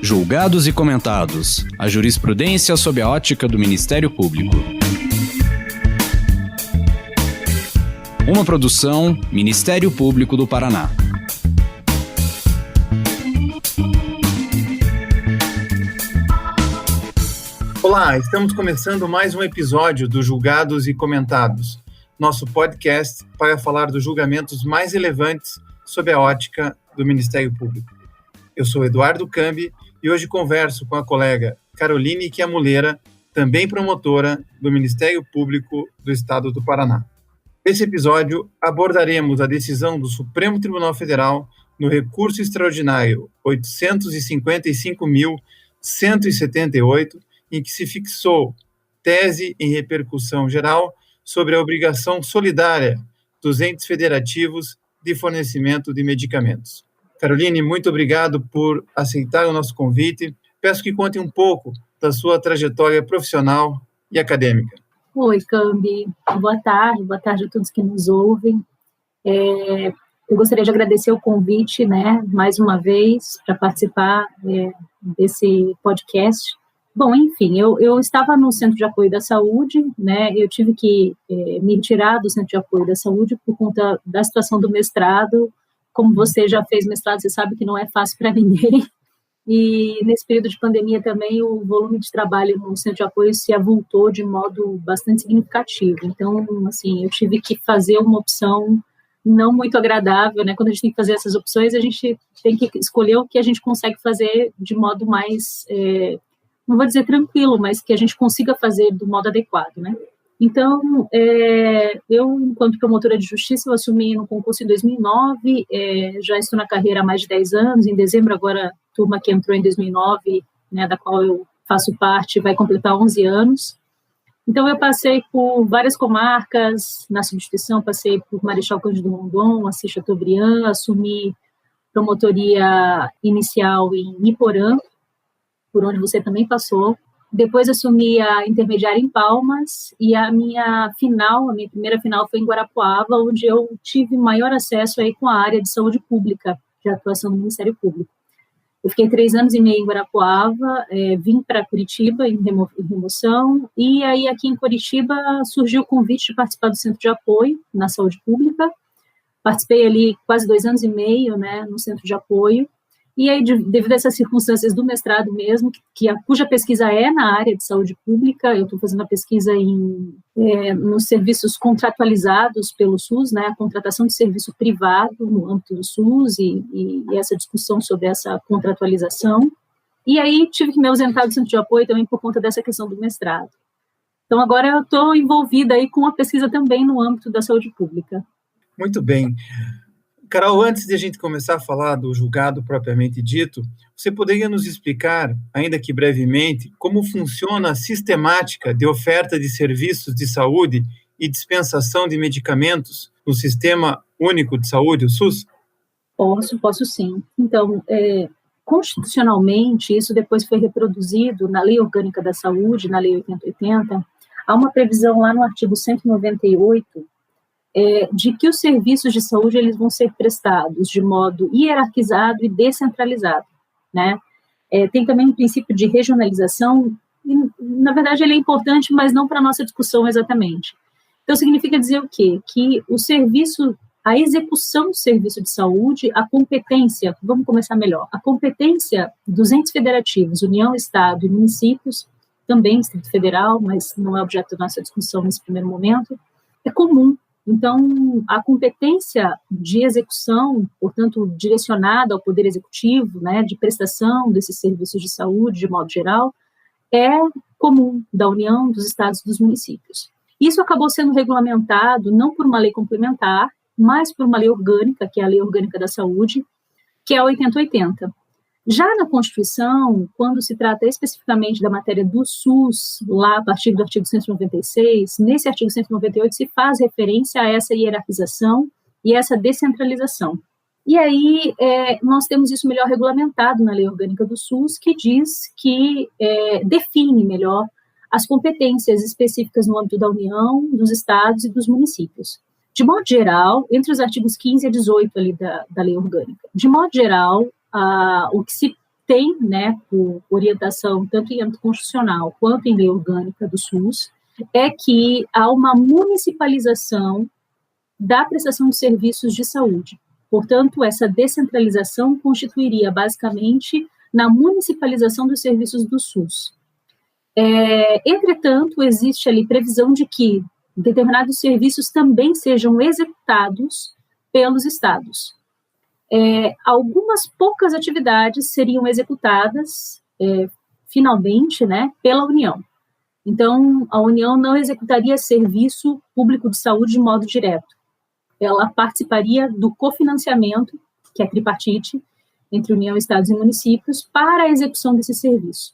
Julgados e comentados. A jurisprudência sob a ótica do Ministério Público. Uma produção Ministério Público do Paraná. Olá, estamos começando mais um episódio do Julgados e Comentados, nosso podcast para falar dos julgamentos mais relevantes sob a ótica do Ministério Público. Eu sou Eduardo Cambi e hoje converso com a colega Caroline Chiamuleira, também promotora do Ministério Público do Estado do Paraná. Nesse episódio, abordaremos a decisão do Supremo Tribunal Federal no recurso extraordinário 855.178, em que se fixou tese em repercussão geral sobre a obrigação solidária dos entes federativos de fornecimento de medicamentos. Caroline, muito obrigado por aceitar o nosso convite. Peço que conte um pouco da sua trajetória profissional e acadêmica. Oi, Cambi. Boa tarde a todos que nos ouvem. Eu gostaria de agradecer o convite, mais uma vez, para participar desse podcast. Bom, enfim, eu estava no Centro de Apoio da Saúde, eu tive que me retirar do Centro de Apoio da Saúde por conta da situação do mestrado. Como você já fez mestrado, você sabe que não é fácil para ninguém. E nesse período de pandemia também o volume de trabalho no Centro de Apoio se avultou de modo bastante significativo. Então, assim, eu tive que fazer uma opção não muito agradável, Quando a gente tem que fazer essas opções, a gente tem que escolher o que a gente consegue fazer de modo mais, não vou dizer tranquilo, mas que a gente consiga fazer do modo adequado, Então, eu, enquanto promotora de justiça, eu assumi no concurso em 2009, já estou na carreira há mais de 10 anos, em dezembro agora, a turma que entrou em 2009, da qual eu faço parte, vai completar 11 anos. Então, eu passei por várias comarcas na substituição, passei por Marechal Cândido Rondon, Assis Chateaubriand, assumi promotoria inicial em Iporã, por onde você também passou. Depois assumi a intermediária em Palmas e a minha primeira final foi em Guarapuava, onde eu tive maior acesso aí com a área de saúde pública, de atuação do Ministério Público. Eu fiquei 3 anos e meio em Guarapuava, vim para Curitiba em remoção, e aí aqui em Curitiba surgiu o convite de participar do Centro de Apoio na Saúde Pública. Participei ali quase 2 anos e meio, no Centro de Apoio. E aí, devido a essas circunstâncias do mestrado mesmo, cuja pesquisa é na área de saúde pública, eu estou fazendo a pesquisa nos serviços contratualizados pelo SUS, a contratação de serviço privado no âmbito do SUS e essa discussão sobre essa contratualização. E aí tive que me ausentar do Centro de Apoio também por conta dessa questão do mestrado. Então agora eu estou envolvida aí com a pesquisa também no âmbito da saúde pública. Muito bem. Carol, antes de a gente começar a falar do julgado propriamente dito, você poderia nos explicar, ainda que brevemente, como funciona a sistemática de oferta de serviços de saúde e dispensação de medicamentos no Sistema Único de Saúde, o SUS? Posso sim. Então, constitucionalmente, isso depois foi reproduzido na Lei Orgânica da Saúde, na Lei 8080, há uma previsão lá no artigo 198, de que os serviços de saúde eles vão ser prestados de modo hierarquizado e descentralizado, Tem também um princípio de regionalização, e, na verdade, ele é importante, mas não para a nossa discussão exatamente. Então, significa dizer o quê? Que o serviço, a execução do serviço de saúde, a competência, vamos começar melhor, a competência dos entes federativos, União, Estado e municípios, também Distrito Federal, mas não é objeto da nossa discussão nesse primeiro momento, é comum. Então, a competência de execução, portanto, direcionada ao Poder Executivo, de prestação desses serviços de saúde, de modo geral, é comum da União, dos Estados e dos municípios. Isso acabou sendo regulamentado não por uma lei complementar, mas por uma lei orgânica, que é a Lei Orgânica da Saúde, que é a 8080. Já na Constituição, quando se trata especificamente da matéria do SUS, lá a partir do artigo 196, nesse artigo 198 se faz referência a essa hierarquização e essa descentralização. E aí nós temos isso melhor regulamentado na Lei Orgânica do SUS, que diz que define melhor as competências específicas no âmbito da União, dos Estados e dos municípios. De modo geral, entre os artigos 15 e 18 ali da Lei Orgânica, de modo geral, o que se tem, né, por orientação tanto em âmbito constitucional quanto em lei orgânica do SUS, é que há uma municipalização da prestação de serviços de saúde. Portanto, essa descentralização constituiria basicamente na municipalização dos serviços do SUS. Entretanto, existe ali previsão de que determinados serviços também sejam executados pelos estados. Algumas poucas atividades seriam executadas, finalmente, né, pela União. Então, a União não executaria serviço público de saúde de modo direto. Ela participaria do cofinanciamento, que é tripartite, entre União, Estados e municípios, para a execução desse serviço.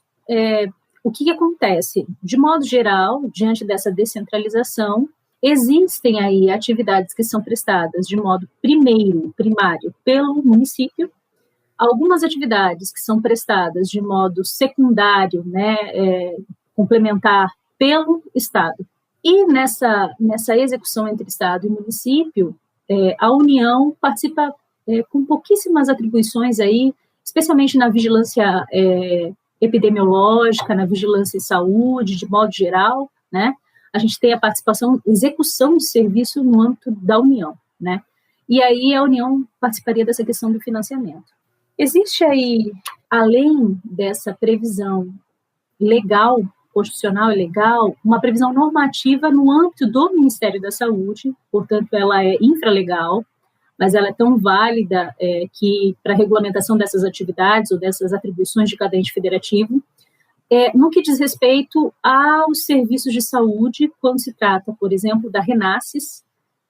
O que acontece? De modo geral, diante dessa descentralização, existem aí atividades que são prestadas de modo primário, pelo município, algumas atividades que são prestadas de modo secundário, né, complementar, pelo Estado. E nessa execução entre Estado e município, a União participa com pouquíssimas atribuições aí, especialmente na vigilância epidemiológica, na vigilância em saúde, de modo geral, né? A gente tem a participação, execução de serviço no âmbito da União, né? E aí a União participaria dessa questão do financiamento. Existe aí, além dessa previsão legal, constitucional e legal, uma previsão normativa no âmbito do Ministério da Saúde, portanto, ela é infralegal, mas ela é tão válida que, para a regulamentação dessas atividades ou dessas atribuições de cada ente federativo, no que diz respeito aos serviços de saúde, quando se trata, por exemplo, da RENASSES,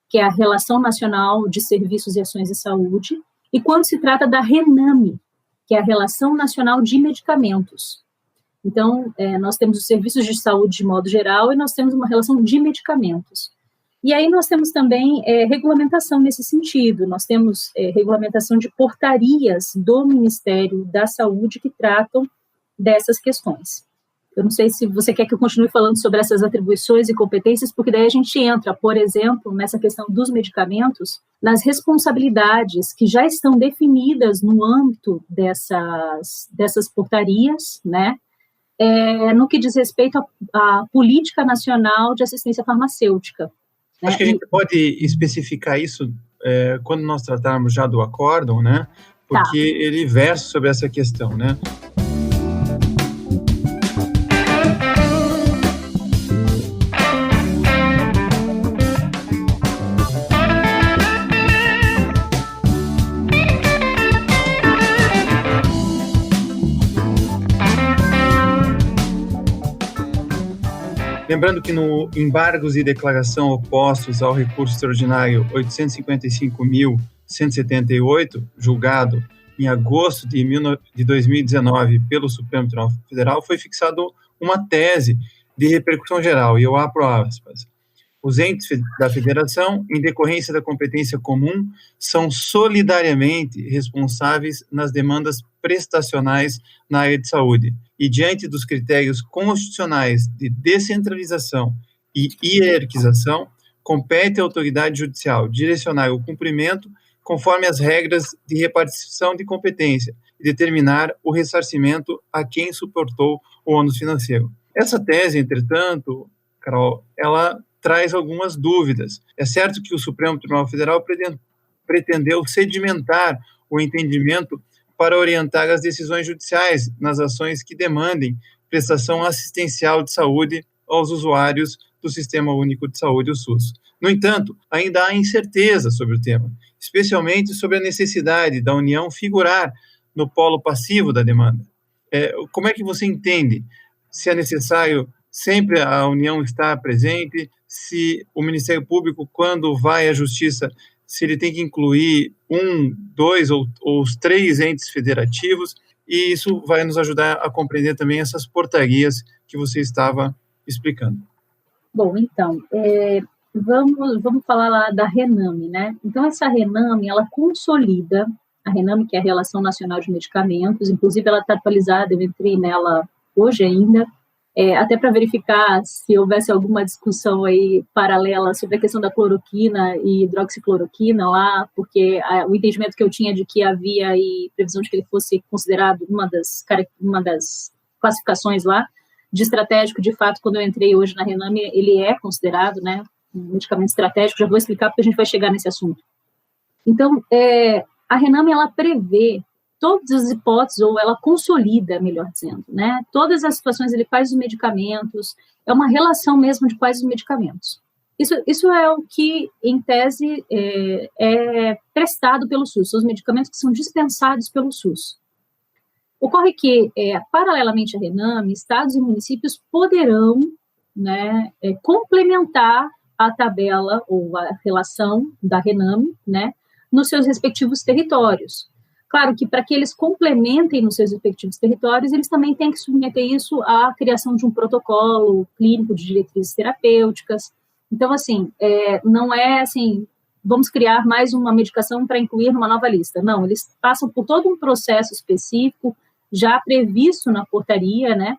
que é a Relação Nacional de Serviços e Ações de Saúde, e quando se trata da RENAME, que é a Relação Nacional de Medicamentos. Então, nós temos os serviços de saúde de modo geral e nós temos uma relação de medicamentos. E aí nós temos também regulamentação nesse sentido, nós temos regulamentação de portarias do Ministério da Saúde que tratam dessas questões. Eu não sei se você quer que eu continue falando sobre essas atribuições e competências, porque daí a gente entra, por exemplo, nessa questão dos medicamentos, nas responsabilidades que já estão definidas no âmbito dessas portarias, né, no que diz respeito à Política Nacional de Assistência Farmacêutica. Acho que a gente pode especificar isso quando nós tratarmos já do acórdão, né, porque ele versa sobre essa questão, né. Lembrando que no embargos e declaração opostos ao recurso extraordinário 855.178, julgado em agosto de 2019 pelo Supremo Tribunal Federal, foi fixado uma tese de repercussão geral, e eu abro aspas. Os entes da federação, em decorrência da competência comum, são solidariamente responsáveis nas demandas prestacionais na área de saúde e, diante dos critérios constitucionais de descentralização e hierarquização, compete à autoridade judicial direcionar o cumprimento conforme as regras de repartição de competência e determinar o ressarcimento a quem suportou o ônus financeiro. Essa tese, entretanto, Carol, ela traz algumas dúvidas. É certo que o Supremo Tribunal Federal pretendeu sedimentar o entendimento para orientar as decisões judiciais nas ações que demandem prestação assistencial de saúde aos usuários do Sistema Único de Saúde, o SUS. No entanto, ainda há incerteza sobre o tema, especialmente sobre a necessidade da União figurar no polo passivo da demanda. Como é que você entende se é necessário sempre a União estar presente, se o Ministério Público, quando vai à Justiça, se ele tem que incluir 1, 2 ou os 3 entes federativos, e isso vai nos ajudar a compreender também essas portarias que você estava explicando. Bom, então, vamos falar lá da RENAME, né? Então, essa RENAME, ela consolida, a RENAME, que é a Relação Nacional de Medicamentos, inclusive ela está atualizada, eu entrei nela hoje ainda, até para verificar se houvesse alguma discussão aí paralela sobre a questão da cloroquina e hidroxicloroquina lá, porque o entendimento que eu tinha de que havia aí previsão de que ele fosse considerado uma das classificações lá de estratégico. De fato, quando eu entrei hoje na Rename, ele é considerado, né, um medicamento estratégico. Já vou explicar porque a gente vai chegar nesse assunto. Então, a Rename, ela prevê todas as hipóteses, ou ela consolida, melhor dizendo, né? Todas as situações, ele faz os medicamentos, é uma relação mesmo de quais os medicamentos. Isso é o que, em tese, é prestado pelo SUS, são os medicamentos que são dispensados pelo SUS. Ocorre que, paralelamente à Rename, estados e municípios poderão, né, complementar a tabela ou a relação da Rename, né, nos seus respectivos territórios. Claro que para que eles complementem nos seus respectivos territórios, eles também têm que submeter isso à criação de um protocolo clínico de diretrizes terapêuticas. Então, assim, não é assim, vamos criar mais uma medicação para incluir numa nova lista. Não, eles passam por todo um processo específico, já previsto na portaria, né,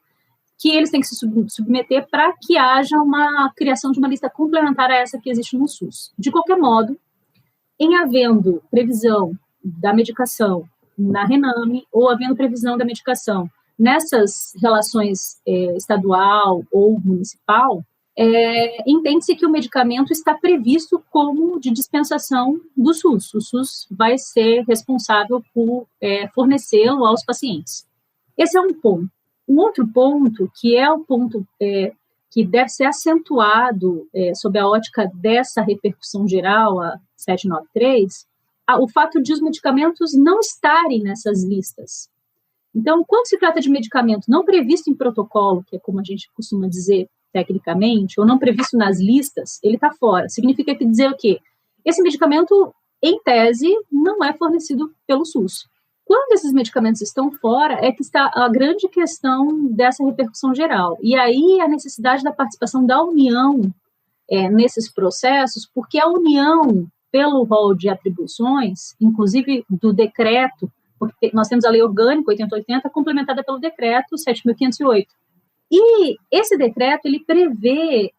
que eles têm que se submeter para que haja uma criação de uma lista complementar a essa que existe no SUS. De qualquer modo, em havendo previsão da medicação na Rename, ou havendo previsão da medicação nessas relações estadual ou municipal, entende-se que o medicamento está previsto como de dispensação do SUS. O SUS vai ser responsável por fornecê-lo aos pacientes. Esse é um ponto. Um outro ponto, que é o ponto que deve ser acentuado sob a ótica dessa repercussão geral, a 793, o fato de os medicamentos não estarem nessas listas. Então, quando se trata de medicamento não previsto em protocolo, que é como a gente costuma dizer tecnicamente, ou não previsto nas listas, ele está fora. Significa que dizer o quê? Esse medicamento, em tese, não é fornecido pelo SUS. Quando esses medicamentos estão fora, é que está a grande questão dessa repercussão geral. E aí a necessidade da participação da União nesses processos, porque a União, pelo rol de atribuições, inclusive do decreto, porque nós temos a Lei Orgânica 8080, complementada pelo decreto 7.508. E esse decreto, ele prevê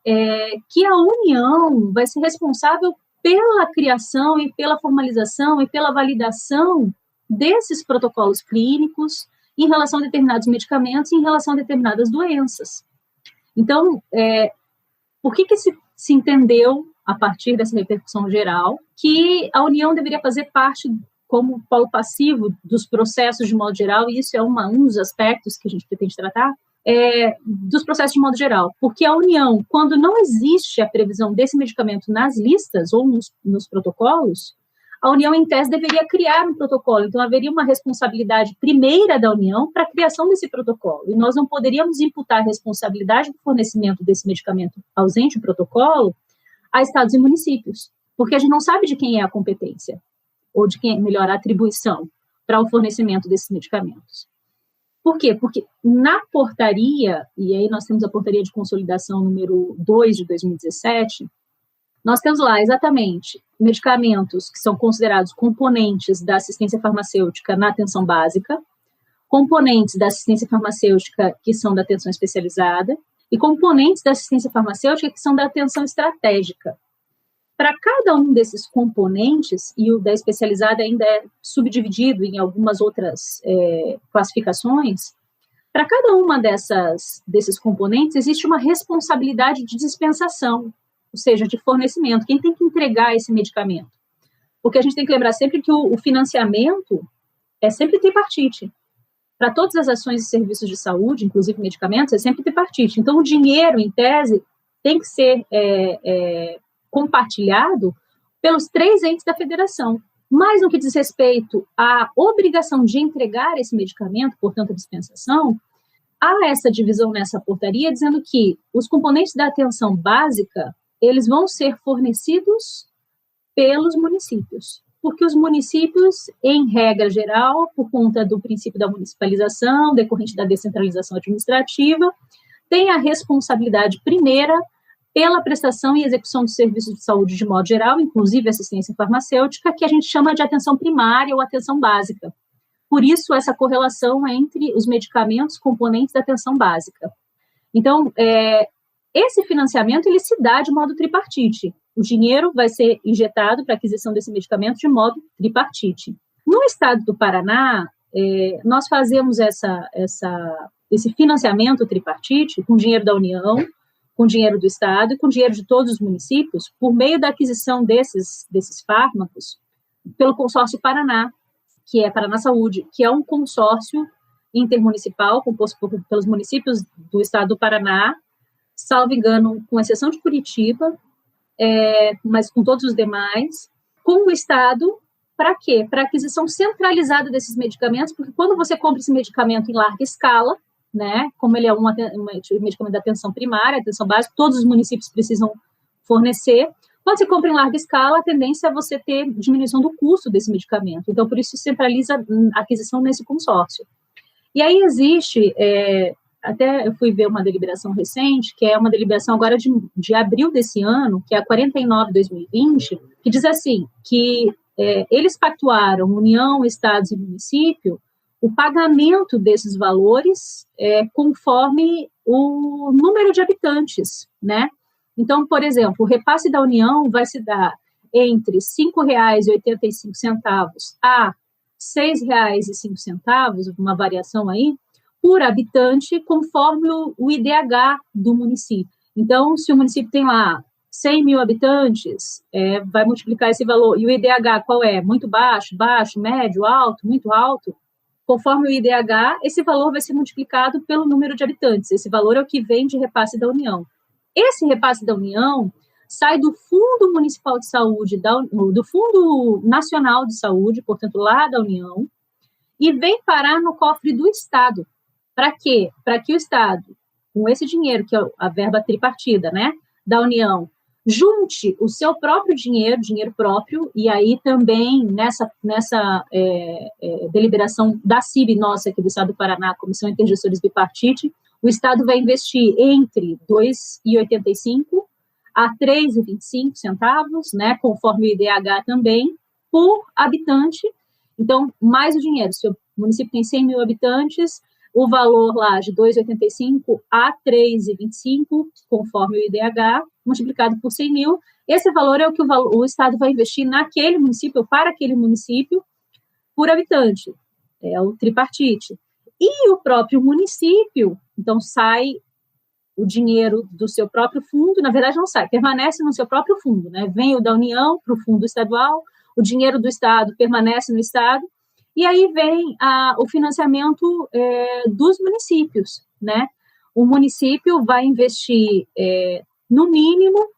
que a União vai ser responsável pela criação e pela formalização e pela validação desses protocolos clínicos em relação a determinados medicamentos e em relação a determinadas doenças. Então, por que se entendeu, a partir dessa repercussão geral, que a União deveria fazer parte como polo passivo dos processos de modo geral, e isso é um dos aspectos que a gente pretende tratar, dos processos de modo geral? Porque a União, quando não existe a previsão desse medicamento nas listas ou nos protocolos, a União, em tese, deveria criar um protocolo. Então, haveria uma responsabilidade primeira da União para a criação desse protocolo. E nós não poderíamos imputar a responsabilidade do fornecimento desse medicamento ausente do protocolo a estados e municípios, porque a gente não sabe de quem é a competência, ou de quem é, melhor, a atribuição para o fornecimento desses medicamentos. Por quê? Porque na portaria, e aí nós temos a portaria de consolidação número 2 de 2017, nós temos lá exatamente medicamentos que são considerados componentes da assistência farmacêutica na atenção básica, componentes da assistência farmacêutica que são da atenção especializada e componentes da assistência farmacêutica que são da atenção estratégica. Para cada um desses componentes, e o da especializada ainda é subdividido em algumas outras classificações, para cada uma desses componentes existe uma responsabilidade de dispensação, ou seja, de fornecimento. Quem tem que entregar esse medicamento? Porque a gente tem que lembrar sempre que o financiamento é sempre tripartite. Para todas as ações e serviços de saúde, inclusive medicamentos, é sempre tripartite. Então, o dinheiro, em tese, tem que ser compartilhado pelos 3 entes da federação. Mas, no que diz respeito à obrigação de entregar esse medicamento, portanto, a dispensação, há essa divisão nessa portaria, dizendo que os componentes da atenção básica, eles vão ser fornecidos pelos municípios, porque os municípios, em regra geral, por conta do princípio da municipalização, decorrente da descentralização administrativa, têm a responsabilidade primeira pela prestação e execução dos serviços de saúde de modo geral, inclusive assistência farmacêutica, que a gente chama de atenção primária ou atenção básica. Por isso, essa correlação entre os medicamentos componentes da atenção básica. Então, esse financiamento, ele se dá de modo tripartite. O dinheiro vai ser injetado para a aquisição desse medicamento de modo tripartite. No estado do Paraná, nós fazemos esse financiamento tripartite com dinheiro da União, com dinheiro do Estado e com dinheiro de todos os municípios, por meio da aquisição desses fármacos pelo consórcio Paraná, que é Paraná Saúde, que é um consórcio intermunicipal composto pelos municípios do estado do Paraná, salvo engano, com exceção de Curitiba, mas com todos os demais, com o Estado, para quê? Para a aquisição centralizada desses medicamentos, porque quando você compra esse medicamento em larga escala, né, como ele é um medicamento da atenção primária, atenção básica, todos os municípios precisam fornecer. Quando você compra em larga escala, a tendência é você ter diminuição do custo desse medicamento. Então, por isso, se centraliza a aquisição nesse consórcio. E aí existe, até eu fui ver uma deliberação recente, que é uma deliberação agora de abril desse ano, que é a 49/2020, que diz assim, que eles pactuaram, União, Estados e município, o pagamento desses valores conforme o número de habitantes, né? Então, por exemplo, o repasse da União vai se dar entre R$ 5,85 a R$ 6,05, uma variação aí, por habitante, conforme o IDH do município. Então, se o município tem lá 100 mil habitantes, vai multiplicar esse valor. E o IDH qual é? Muito baixo, baixo, médio, alto, muito alto. Conforme o IDH, esse valor vai ser multiplicado pelo número de habitantes. Esse valor é o que vem de repasse da União. Esse repasse da União sai do Fundo Municipal de Saúde, do Fundo Nacional de Saúde, portanto, lá da União, e vem parar no cofre do Estado. Para quê? Para que o Estado, com esse dinheiro, que é a verba tripartida, né, da União, junte o seu próprio dinheiro próprio, e aí também nessa deliberação da CIB nossa aqui do Estado do Paraná, Comissão Intergestores Bipartite, o Estado vai investir entre R$ 2,85 a R$ 3,25, né, conforme o IDH também, por habitante. Então, mais o dinheiro. Se o município tem 100 mil habitantes, o valor lá de R$ 2,85 a R$ 3,25, conforme o IDH, multiplicado por 100 mil. Esse valor é o que o Estado vai investir naquele município, para aquele município, por habitante. É o tripartite. E o próprio município, então sai o dinheiro do seu próprio fundo, na verdade não sai, permanece no seu próprio fundo, né? Vem o da União para o fundo estadual, o dinheiro do Estado permanece no Estado, e aí vem o financiamento dos municípios, né? O município vai investir, no mínimo,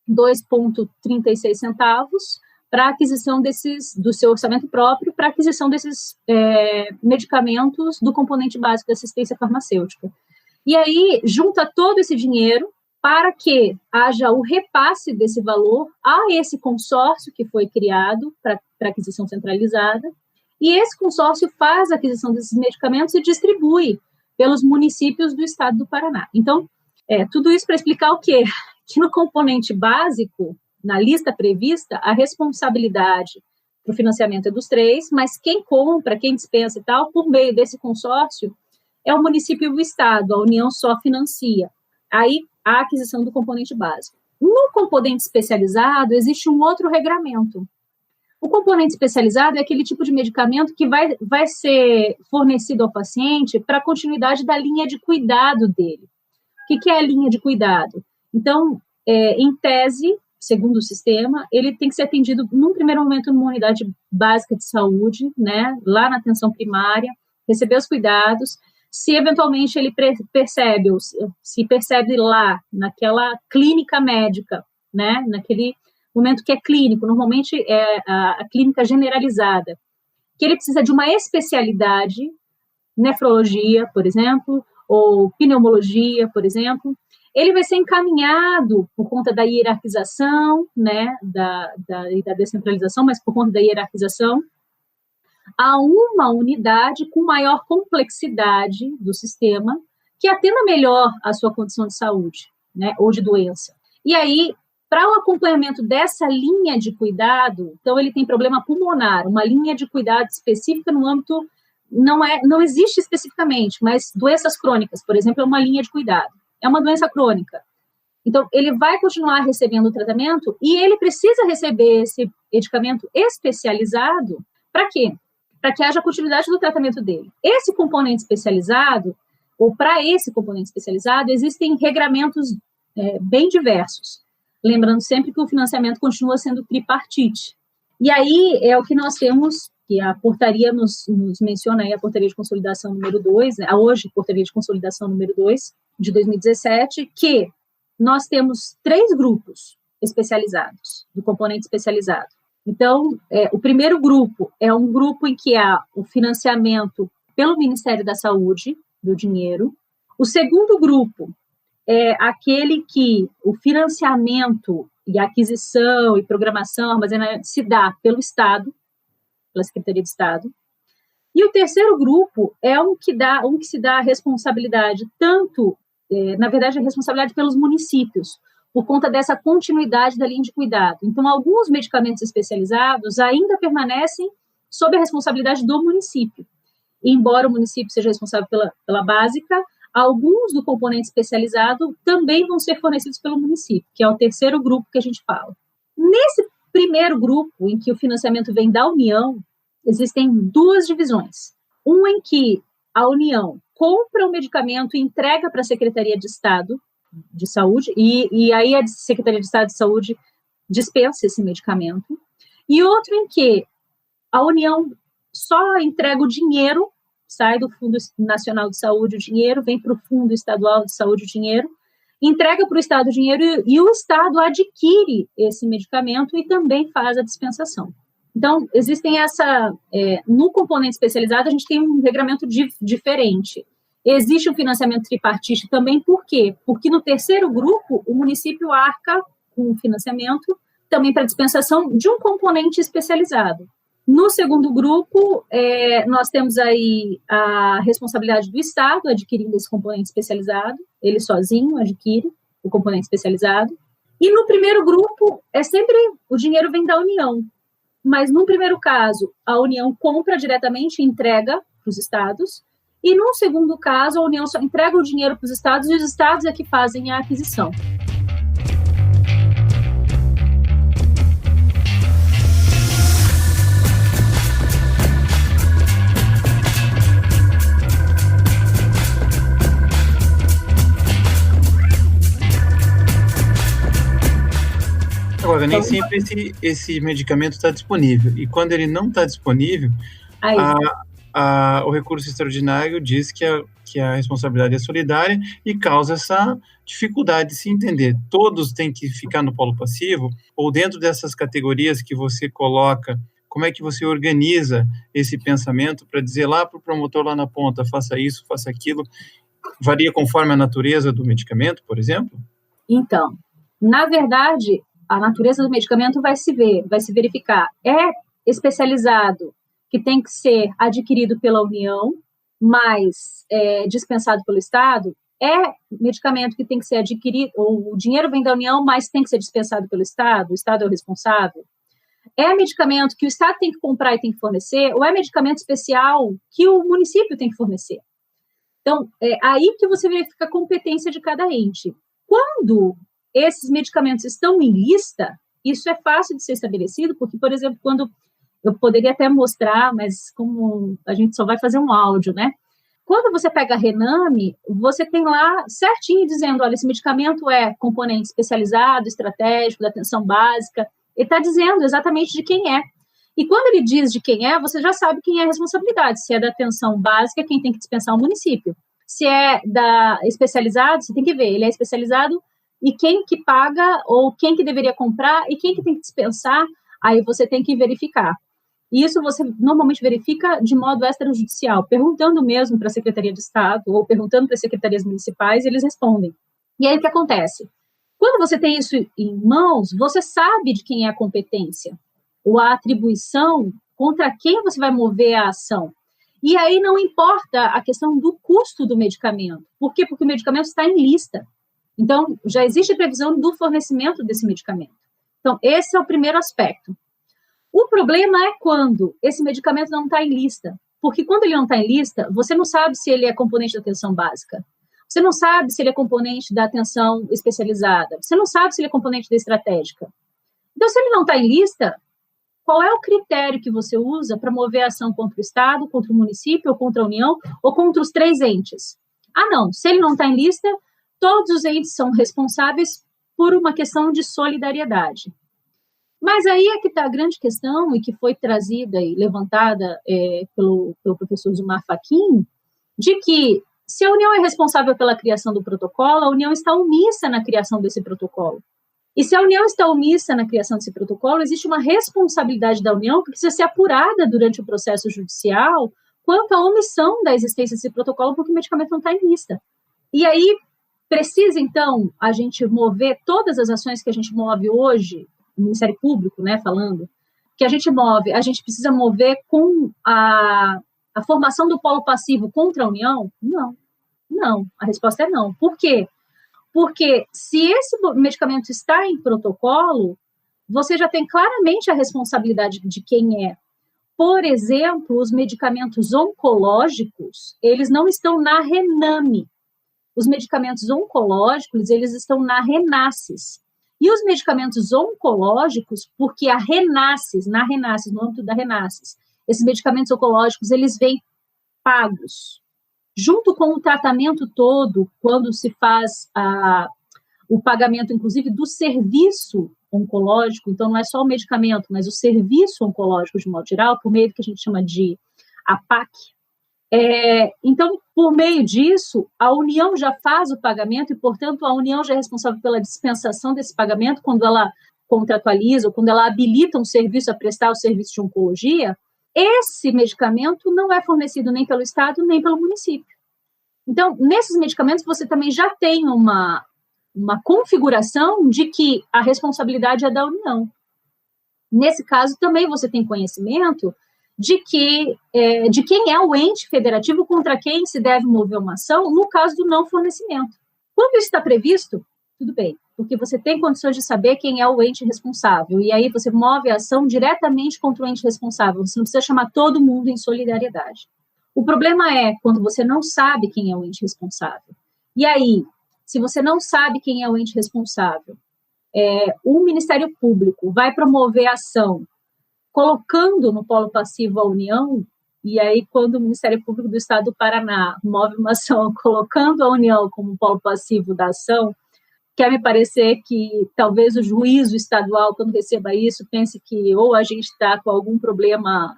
2,36 centavos para a aquisição do seu orçamento próprio, para a aquisição desses medicamentos do componente básico da assistência farmacêutica. E aí, junta todo esse dinheiro para que haja o repasse desse valor a esse consórcio que foi criado para aquisição centralizada, e esse consórcio faz a aquisição desses medicamentos e distribui pelos municípios do estado do Paraná. Então, tudo isso para explicar o quê? Que no componente básico, na lista prevista, a responsabilidade para o financiamento é dos três, mas quem compra, quem dispensa e tal, por meio desse consórcio, é o município e o Estado, a União só financia. Aí, a aquisição do componente básico. No componente especializado, existe um outro regramento. O componente especializado é aquele tipo de medicamento que vai ser fornecido ao paciente para a continuidade da linha de cuidado dele. O que é a linha de cuidado? Então, em tese, segundo o sistema, ele tem que ser atendido, num primeiro momento, numa unidade básica de saúde, né, lá na atenção primária, receber os cuidados. Se, eventualmente, ele se percebe lá, naquela clínica médica, né, naquele momento que é clínico, normalmente é a clínica generalizada, que ele precisa de uma especialidade, nefrologia, por exemplo, ou pneumologia, por exemplo, ele vai ser encaminhado por conta da hierarquização, né, da descentralização, mas por conta da hierarquização, a uma unidade com maior complexidade do sistema, que atenda melhor a sua condição de saúde, né, ou de doença. E aí, para o acompanhamento dessa linha de cuidado, então ele tem problema pulmonar, uma linha de cuidado específica no âmbito, não existe especificamente, mas doenças crônicas, por exemplo, é uma linha de cuidado. é uma doença crônica. Então, ele vai continuar recebendo o tratamento e ele precisa receber esse medicamento especializado para quê? Para que haja continuidade do tratamento dele. Esse componente especializado, ou para esse componente especializado, existem regramentos bem diversos. Lembrando sempre que o financiamento continua sendo tripartite. E aí é o que nós temos, que a portaria nos menciona aí, a portaria de consolidação número 2, né, hoje, portaria de consolidação número 2, de 2017, que nós temos 3 grupos especializados, do componente especializado. Então, o primeiro grupo é um grupo em que há o financiamento pelo Ministério da Saúde, do dinheiro. O segundo grupo é aquele que o financiamento e aquisição e programação, armazenamento se dá pelo Estado, pela Secretaria de Estado. E o terceiro grupo é um que se dá a responsabilidade tanto, na verdade, a responsabilidade pelos municípios, por conta dessa continuidade da linha de cuidado. Então, alguns medicamentos especializados ainda permanecem sob a responsabilidade do município. E, embora o município seja responsável pela básica, alguns do componente especializado também vão ser fornecidos pelo município, que é o terceiro grupo que a gente fala. Nesse primeiro grupo, em que o financiamento vem da União, existem 2 divisões. Uma em que a União compra o medicamento e entrega para a Secretaria de Estado de Saúde, e aí a Secretaria de Estado de Saúde dispensa esse medicamento. E outro em que a União só entrega o dinheiro, sai do Fundo Nacional de Saúde o dinheiro, vem para o Fundo Estadual de Saúde o dinheiro, entrega para o Estado o dinheiro e o Estado adquire esse medicamento e também faz a dispensação. Então, existem no componente especializado, a gente tem um regramento diferente. Existe um financiamento tripartite também, por quê? Porque no terceiro grupo, o município arca com o financiamento também para dispensação de um componente especializado. No segundo grupo, nós temos aí a responsabilidade do Estado adquirindo esse componente especializado, ele sozinho adquire o componente especializado. E no primeiro grupo, sempre o dinheiro vem da União, mas no primeiro caso, a União compra diretamente e entrega para os estados, e no segundo caso, a União só entrega o dinheiro para os estados e os estados é que fazem a aquisição. Agora, nem sempre esse medicamento está disponível. E quando ele não está disponível, o recurso extraordinário diz que a responsabilidade é solidária e causa essa dificuldade de se entender. Todos têm que ficar no polo passivo? Ou dentro dessas categorias que você coloca, como é que você organiza esse pensamento para dizer lá para o promotor lá na ponta, faça isso, faça aquilo? Varia conforme a natureza do medicamento, por exemplo? Então, na verdade, a natureza do medicamento vai se verificar. É especializado, que tem que ser adquirido pela União, mas dispensado pelo Estado. É medicamento que tem que ser adquirido, ou o dinheiro vem da União, mas tem que ser dispensado pelo Estado, o Estado é o responsável. É medicamento que o Estado tem que comprar e tem que fornecer, ou é medicamento especial que o município tem que fornecer. Então, é aí que você verifica a competência de cada ente. Quando esses medicamentos estão em lista, isso é fácil de ser estabelecido, porque, por exemplo, quando eu poderia até mostrar, mas como a gente só vai fazer um áudio, né? Quando você pega a Rename, você tem lá certinho dizendo, olha, esse medicamento é componente especializado, estratégico, da atenção básica, ele está dizendo exatamente de quem é. E quando ele diz de quem é, você já sabe quem é a responsabilidade. Se é da atenção básica, quem tem que dispensar é o município. Se é da especializado, você tem que ver, ele é especializado e quem que paga, ou quem que deveria comprar, e quem que tem que dispensar, aí você tem que verificar. E isso você normalmente verifica de modo extrajudicial, perguntando mesmo para a Secretaria de Estado, ou perguntando para as secretarias municipais, e eles respondem. E aí o que acontece? Quando você tem isso em mãos, você sabe de quem é a competência, ou a atribuição, contra quem você vai mover a ação. E aí não importa a questão do custo do medicamento. Por quê? Porque o medicamento está em lista. Então, já existe previsão do fornecimento desse medicamento. Então, esse é o primeiro aspecto. O problema é quando esse medicamento não está em lista. Porque quando ele não está em lista, você não sabe se ele é componente da atenção básica. Você não sabe se ele é componente da atenção especializada. Você não sabe se ele é componente da estratégica. Então, se ele não está em lista, qual é o critério que você usa para mover a ação contra o Estado, contra o município, ou contra a União, ou contra os 3 entes? Ah, não. Se ele não está em lista, todos os entes são responsáveis por uma questão de solidariedade. Mas aí é que está a grande questão, e que foi trazida e levantada pelo professor Zumar Fachin, de que, se a União é responsável pela criação do protocolo, a União está omissa na criação desse protocolo. E se a União está omissa na criação desse protocolo, existe uma responsabilidade da União que precisa ser apurada durante o processo judicial quanto à omissão da existência desse protocolo, porque o medicamento não está em lista. E aí precisa, então, a gente mover todas as ações que a gente move hoje, o Ministério Público, né, falando, que a gente precisa mover com a formação do polo passivo contra a União? Não, a resposta é não. Por quê? Porque se esse medicamento está em protocolo, você já tem claramente a responsabilidade de quem é. Por exemplo, os medicamentos oncológicos, eles não estão na Rename. Os medicamentos oncológicos, eles estão na Renasys. E os medicamentos oncológicos, porque no âmbito da Renasys, esses medicamentos oncológicos, eles vêm pagos. Junto com o tratamento todo, quando se faz o pagamento, inclusive, do serviço oncológico, então não é só o medicamento, mas o serviço oncológico, de modo geral, por meio do que a gente chama de APAC. Então, por meio disso, a União já faz o pagamento e, portanto, a União já é responsável pela dispensação desse pagamento quando ela contratualiza ou quando ela habilita um serviço a prestar o serviço de oncologia. Esse medicamento não é fornecido nem pelo Estado, nem pelo município. Então, nesses medicamentos, você também já tem uma configuração de que a responsabilidade é da União. Nesse caso, também você tem conhecimento de quem é o ente federativo contra quem se deve mover uma ação no caso do não fornecimento. Quando isso está previsto, tudo bem, porque você tem condições de saber quem é o ente responsável, e aí você move a ação diretamente contra o ente responsável, você não precisa chamar todo mundo em solidariedade. O problema é quando você não sabe quem é o ente responsável. E aí, se você não sabe quem é o ente responsável, o Ministério Público vai promover a ação colocando no polo passivo a União, e aí quando o Ministério Público do Estado do Paraná move uma ação colocando a União como polo passivo da ação, quer me parecer que talvez o juízo estadual, quando receba isso, pense que ou a gente está com algum problema,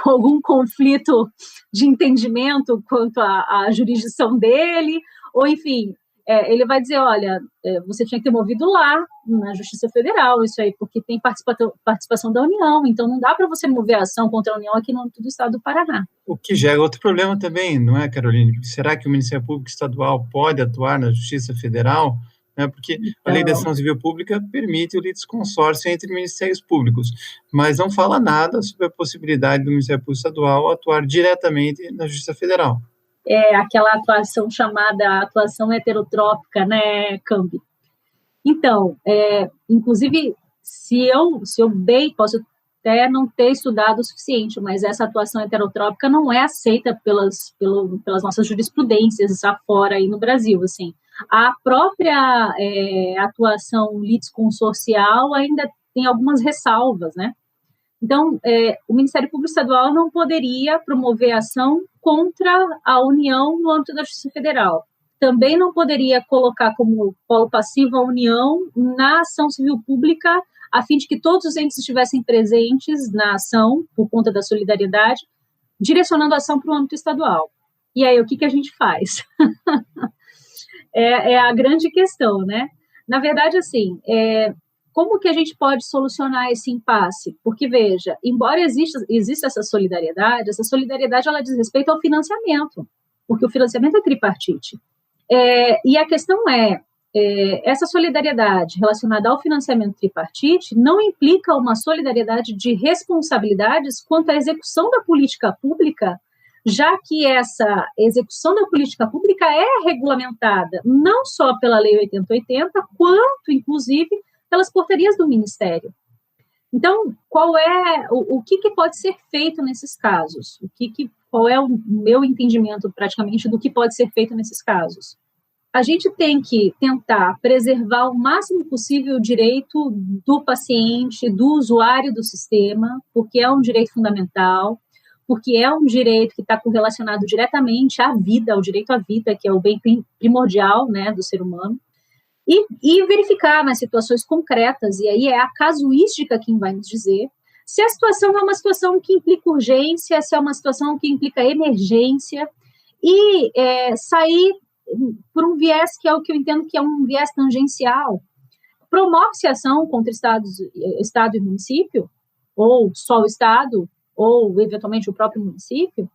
com algum conflito de entendimento quanto à jurisdição dele, ou enfim, ele vai dizer, olha, você tinha que ter movido lá, na Justiça Federal, isso aí, porque tem participação da União, então não dá para você mover a ação contra a União aqui no âmbito do Estado do Paraná. O que gera outro problema também, não é, Caroline? Será que o Ministério Público Estadual pode atuar na Justiça Federal? Porque a Lei da Ação Civil Pública permite o litisconsórcio entre ministérios públicos, mas não fala nada sobre a possibilidade do Ministério Público Estadual atuar diretamente na Justiça Federal. É aquela atuação chamada atuação heterotrópica, né, Cambi? Então, inclusive, se eu bem posso até não ter estudado o suficiente, mas essa atuação heterotrópica não é aceita pelas nossas jurisprudências afora aí no Brasil, assim. A própria atuação litisconsorcial ainda tem algumas ressalvas, né? Então, o Ministério Público Estadual não poderia promover ação contra a União no âmbito da Justiça Federal. Também não poderia colocar como polo passivo a União na ação civil pública, a fim de que todos os entes estivessem presentes na ação, por conta da solidariedade, direcionando a ação para o âmbito estadual. E aí, o que a gente faz? É a grande questão, né? Na verdade, assim, como que a gente pode solucionar esse impasse? Porque, veja, embora exista essa solidariedade ela diz respeito ao financiamento, porque o financiamento é tripartite. E a questão essa solidariedade relacionada ao financiamento tripartite não implica uma solidariedade de responsabilidades quanto à execução da política pública, já que essa execução da política pública é regulamentada não só pela Lei 8080, quanto, inclusive, pelas portarias do Ministério. Então, o que pode ser feito nesses casos? qual é o meu entendimento, praticamente, do que pode ser feito nesses casos? A gente tem que tentar preservar o máximo possível o direito do paciente, do usuário do sistema, porque é um direito fundamental, porque é um direito que está correlacionado diretamente à vida, ao direito à vida, que é o bem primordial, né, do ser humano, e verificar nas situações concretas, e aí é a casuística quem vai nos dizer, se a situação é uma situação que implica urgência, se é uma situação que implica emergência, e sair por um viés que é o que eu entendo que é um viés tangencial. Promove-se ação contra Estado e município, ou só o Estado, ou eventualmente o próprio município,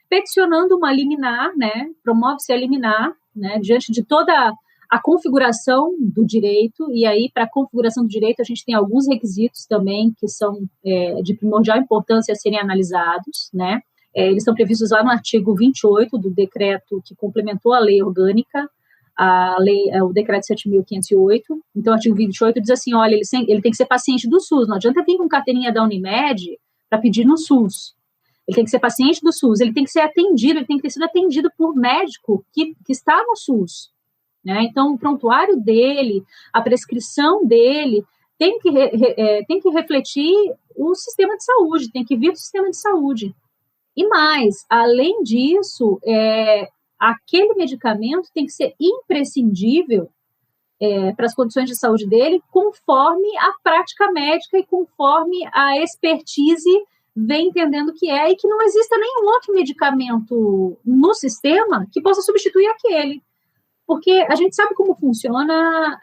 peticionando uma liminar, né? Promove-se a liminar, né? Diante de toda a configuração do direito, e aí para a configuração do direito a gente tem alguns requisitos também que são de primordial importância a serem analisados, né? Eles estão previstos lá no artigo 28 do decreto que complementou a lei orgânica, o decreto 7.508. Então, o artigo 28 diz assim, olha, ele tem que ser paciente do SUS, não adianta vir com carteirinha da Unimed para pedir no SUS. Ele tem que ser paciente do SUS, ele tem que ser atendido, ele tem que ter sido atendido por médico que está no SUS. Né? Então, o prontuário dele, a prescrição dele, tem que refletir o sistema de saúde, tem que vir do sistema de saúde. E mais, além disso, aquele medicamento tem que ser imprescindível para as condições de saúde dele, conforme a prática médica e conforme a expertise vem entendendo que e que não exista nenhum outro medicamento no sistema que possa substituir aquele. Porque a gente sabe como funciona,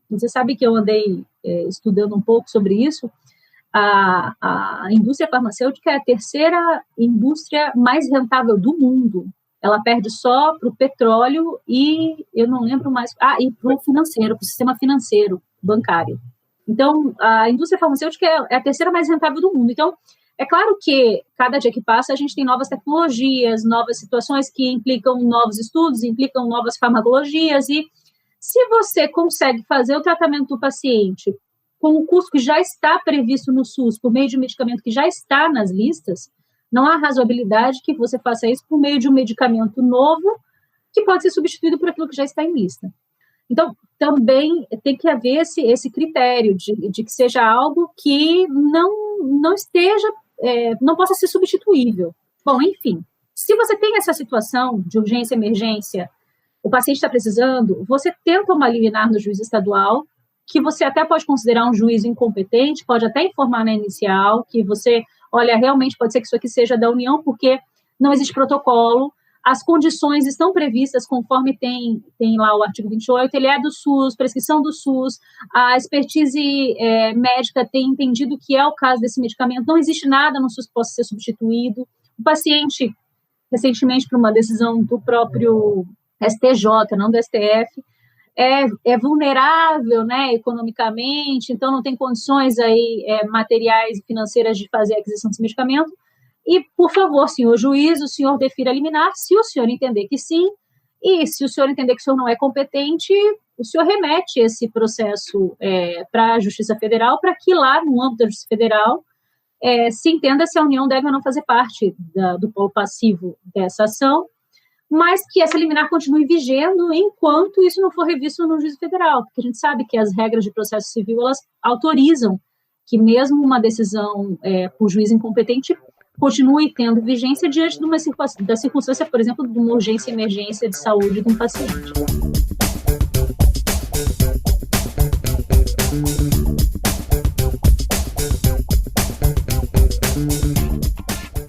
você sabe que eu andei estudando um pouco sobre isso. A indústria farmacêutica é a terceira indústria mais rentável do mundo. Ela perde só para o petróleo e eu não lembro mais. E para o financeiro, para o sistema financeiro bancário. Então, a indústria farmacêutica é a terceira mais rentável do mundo. Então, é claro que cada dia que passa a gente tem novas tecnologias, novas situações que implicam novos estudos, implicam novas farmacologias. E se você consegue fazer o tratamento do paciente com o custo que já está previsto no SUS, por meio de um medicamento que já está nas listas, não há razoabilidade que você faça isso por meio de um medicamento novo que pode ser substituído por aquilo que já está em lista. Então, também tem que haver esse critério de que seja algo que não esteja, não possa ser substituível. Bom, enfim, se você tem essa situação de urgência, emergência, o paciente está precisando, você tenta uma liminar no juiz estadual, que você até pode considerar um juiz incompetente, pode até informar na inicial, que você, olha, realmente pode ser que isso aqui seja da União, porque não existe protocolo, as condições estão previstas conforme tem lá o artigo 28, ele é do SUS, prescrição do SUS, a expertise médica tem entendido que é o caso desse medicamento, não existe nada no SUS que possa ser substituído. O paciente, recentemente, por uma decisão do próprio STJ, não do STF, é vulnerável, né, economicamente, então não tem condições aí, materiais e financeiras de fazer a aquisição desse medicamento. E, por favor, senhor juiz, o senhor defira a liminar, se o senhor entender que sim, e se o senhor entender que o senhor não é competente, o senhor remete esse processo para a Justiça Federal, para que lá, no âmbito da Justiça Federal, se entenda se a União deve ou não fazer parte do polo passivo dessa ação, mas que essa liminar continue vigendo enquanto isso não for revisto no juízo federal, porque a gente sabe que as regras de processo civil, elas autorizam que mesmo uma decisão por juiz incompetente continue tendo vigência diante da circunstância, por exemplo, de uma urgência e emergência de saúde de um paciente.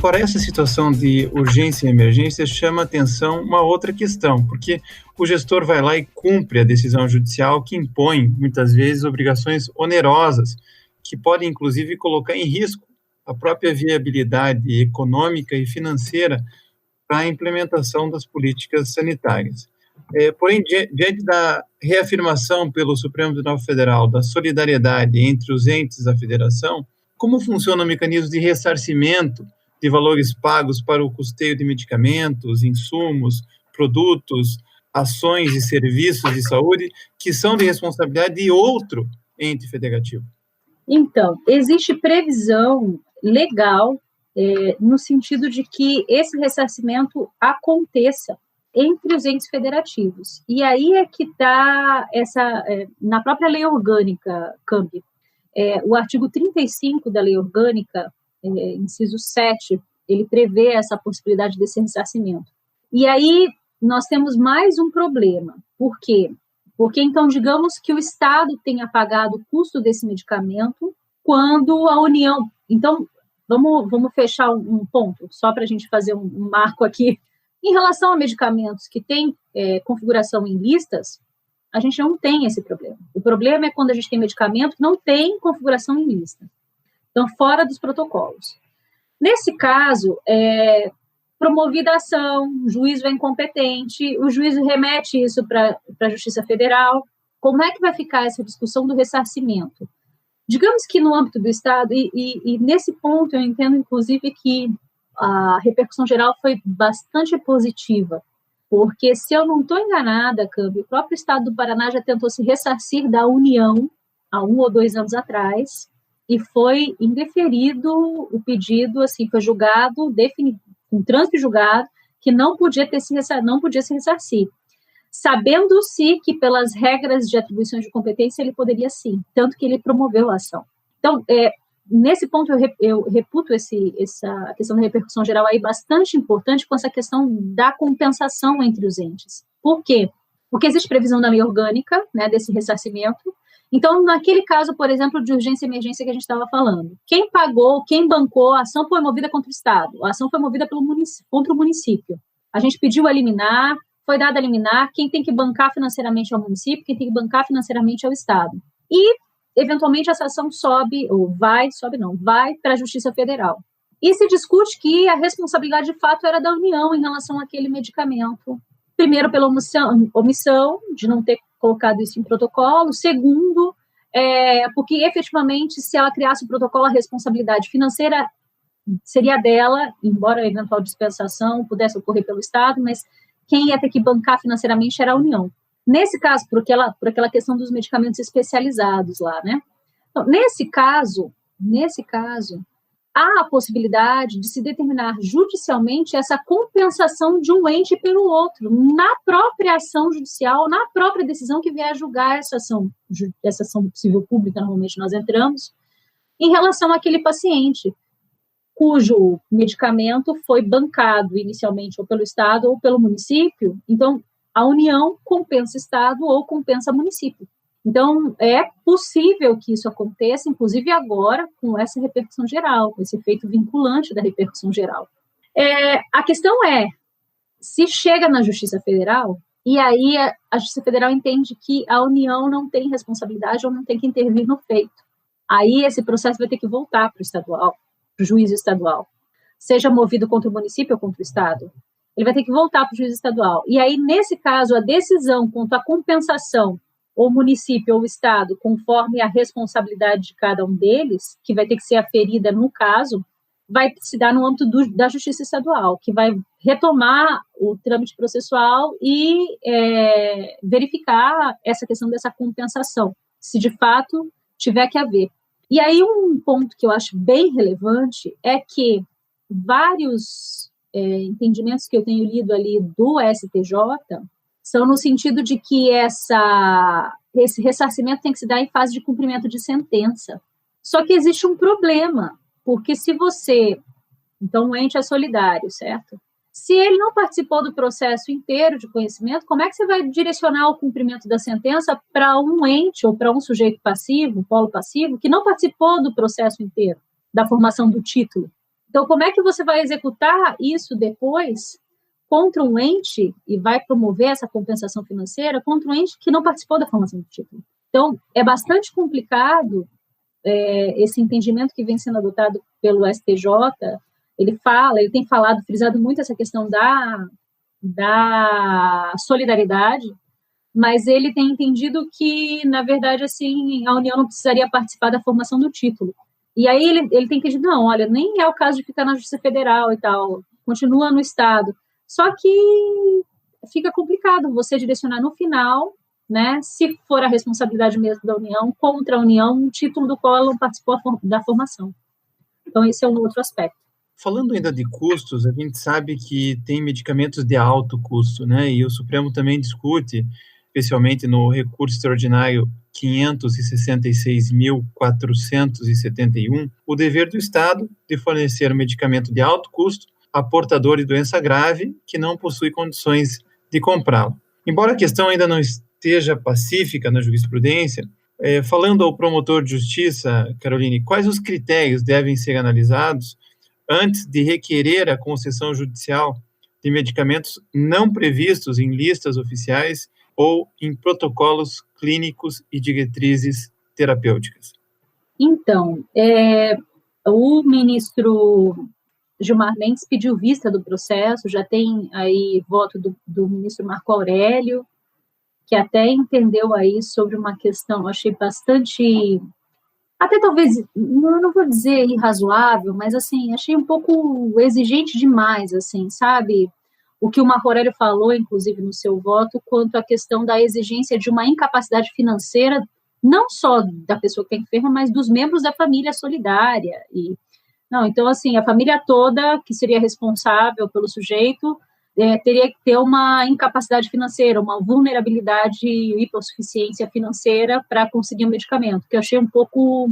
Para essa situação de urgência e emergência, chama atenção uma outra questão, porque o gestor vai lá e cumpre a decisão judicial que impõe, muitas vezes, obrigações onerosas, que podem, inclusive, colocar em risco a própria viabilidade econômica e financeira para a implementação das políticas sanitárias. Porém, diante da reafirmação pelo Supremo Tribunal Federal da solidariedade entre os entes da federação, como funciona o mecanismo de ressarcimento de valores pagos para o custeio de medicamentos, insumos, produtos, ações e serviços de saúde que são de responsabilidade de outro ente federativo? Então, existe previsão legal no sentido de que esse ressarcimento aconteça entre os entes federativos. E aí é que está na própria lei orgânica, Cambi, o artigo 35 da lei orgânica, inciso 7, ele prevê essa possibilidade desse ressarcimento. E aí nós temos mais um problema. Por quê? Porque, então, digamos que o Estado tenha pagado o custo desse medicamento quando a União... Então, vamos fechar um ponto, só para a gente fazer um marco aqui. Em relação a medicamentos que têm configuração em listas, a gente não tem esse problema. O problema é quando a gente tem medicamento que não tem configuração em lista. Então, fora dos protocolos. Nesse caso, promovida a ação, o juiz é incompetente, o juiz remete isso para a Justiça Federal. Como é que vai ficar essa discussão do ressarcimento? Digamos que no âmbito do Estado, e nesse ponto eu entendo, inclusive, que a repercussão geral foi bastante positiva, porque, se eu não estou enganada, Câmbio, o próprio Estado do Paraná já tentou se ressarcir da União há 1 ou 2 anos atrás, e foi indeferido o pedido, assim, foi julgado, com trânsito julgado, que não podia se ressarcir, sabendo-se que, pelas regras de atribuições de competência, ele poderia sim, tanto que ele promoveu a ação. Então, nesse ponto, eu reputo essa questão da repercussão geral aí bastante importante com essa questão da compensação entre os entes. Por quê? Porque existe previsão na lei orgânica, né, desse ressarcimento. Então, naquele caso, por exemplo, de urgência e emergência que a gente estava falando, quem pagou, quem bancou, a ação foi movida contra o Estado, a ação foi movida contra o município. A gente pediu a liminar, foi dada a liminar, quem tem que bancar financeiramente é o município, quem tem que bancar financeiramente é o Estado. E, eventualmente, essa ação vai para a Justiça Federal. E se discute que a responsabilidade, de fato, era da União em relação àquele medicamento. Primeiro, pela omissão de não ter colocado isso em protocolo. Segundo, porque, efetivamente, se ela criasse o protocolo, a responsabilidade financeira seria dela, embora a eventual dispensação pudesse ocorrer pelo Estado, mas quem ia ter que bancar financeiramente era a União. Nesse caso, por aquela questão dos medicamentos especializados lá, né? Então, nesse caso, há a possibilidade de se determinar judicialmente essa compensação de um ente pelo outro, na própria ação judicial, na própria decisão que vier a julgar essa ação civil pública, normalmente nós entramos, em relação àquele paciente, cujo medicamento foi bancado inicialmente ou pelo Estado ou pelo município. Então, a União compensa Estado ou compensa município. Então, é possível que isso aconteça, inclusive agora, com essa repercussão geral, com esse efeito vinculante da repercussão geral. A questão é, se chega na Justiça Federal, e aí a Justiça Federal entende que a União não tem responsabilidade ou não tem que intervir no feito. Aí esse processo vai ter que voltar para o estadual, para o juiz estadual, seja movido contra o município ou contra o Estado. Ele vai ter que voltar para o juiz estadual. E aí, nesse caso, a decisão quanto à compensação, ou município ou Estado, conforme a responsabilidade de cada um deles, que vai ter que ser aferida no caso, vai se dar no âmbito da Justiça Estadual, que vai retomar o trâmite processual e verificar essa questão dessa compensação, se de fato tiver que haver. E aí um ponto que eu acho bem relevante é que vários entendimentos que eu tenho lido ali do STJ são no sentido de que esse ressarcimento tem que se dar em fase de cumprimento de sentença. Só que existe um problema, porque se você... Então, o ente é solidário, certo? Se ele não participou do processo inteiro de conhecimento, como é que você vai direcionar o cumprimento da sentença para um ente ou para um sujeito passivo, um polo passivo, que não participou do processo inteiro, da formação do título? Então, como é que você vai executar isso depois contra um ente e vai promover essa compensação financeira contra um ente que não participou da formação do título? Então, é bastante complicado esse entendimento que vem sendo adotado pelo STJ. Ele tem frisado muito essa questão da solidariedade, mas ele tem entendido que, na verdade, assim, a União não precisaria participar da formação do título. E aí ele tem entendido, não, olha, nem é o caso de ficar na Justiça Federal e tal, continua no Estado. Só que fica complicado você direcionar no final, né, se for a responsabilidade mesmo da União, contra a União, um título do qual ela não participou da formação. Então, esse é um outro aspecto. Falando ainda de custos, a gente sabe que tem medicamentos de alto custo, né? E o Supremo também discute, especialmente no recurso extraordinário 566.471, o dever do Estado de fornecer um medicamento de alto custo a portador de doença grave que não possui condições de comprá-lo. Embora a questão ainda não esteja pacífica na jurisprudência, falando ao promotor de justiça, Caroline, quais os critérios devem ser analisados antes de requerer a concessão judicial de medicamentos não previstos em listas oficiais ou em protocolos clínicos e diretrizes terapêuticas? Então, o ministro Gilmar Mendes pediu vista do processo, já tem aí voto do ministro Marco Aurélio, que até entendeu aí sobre uma questão, achei bastante, até talvez, não vou dizer irrazoável, mas assim, achei um pouco exigente demais, assim, sabe? O que o Marco Aurélio falou, inclusive, no seu voto, quanto à questão da exigência de uma incapacidade financeira, não só da pessoa que está enferma, mas dos membros da família solidária. Então, assim, a família toda, que seria responsável pelo sujeito, teria que ter uma incapacidade financeira, uma vulnerabilidade e hipossuficiência financeira para conseguir um medicamento, que eu achei um pouco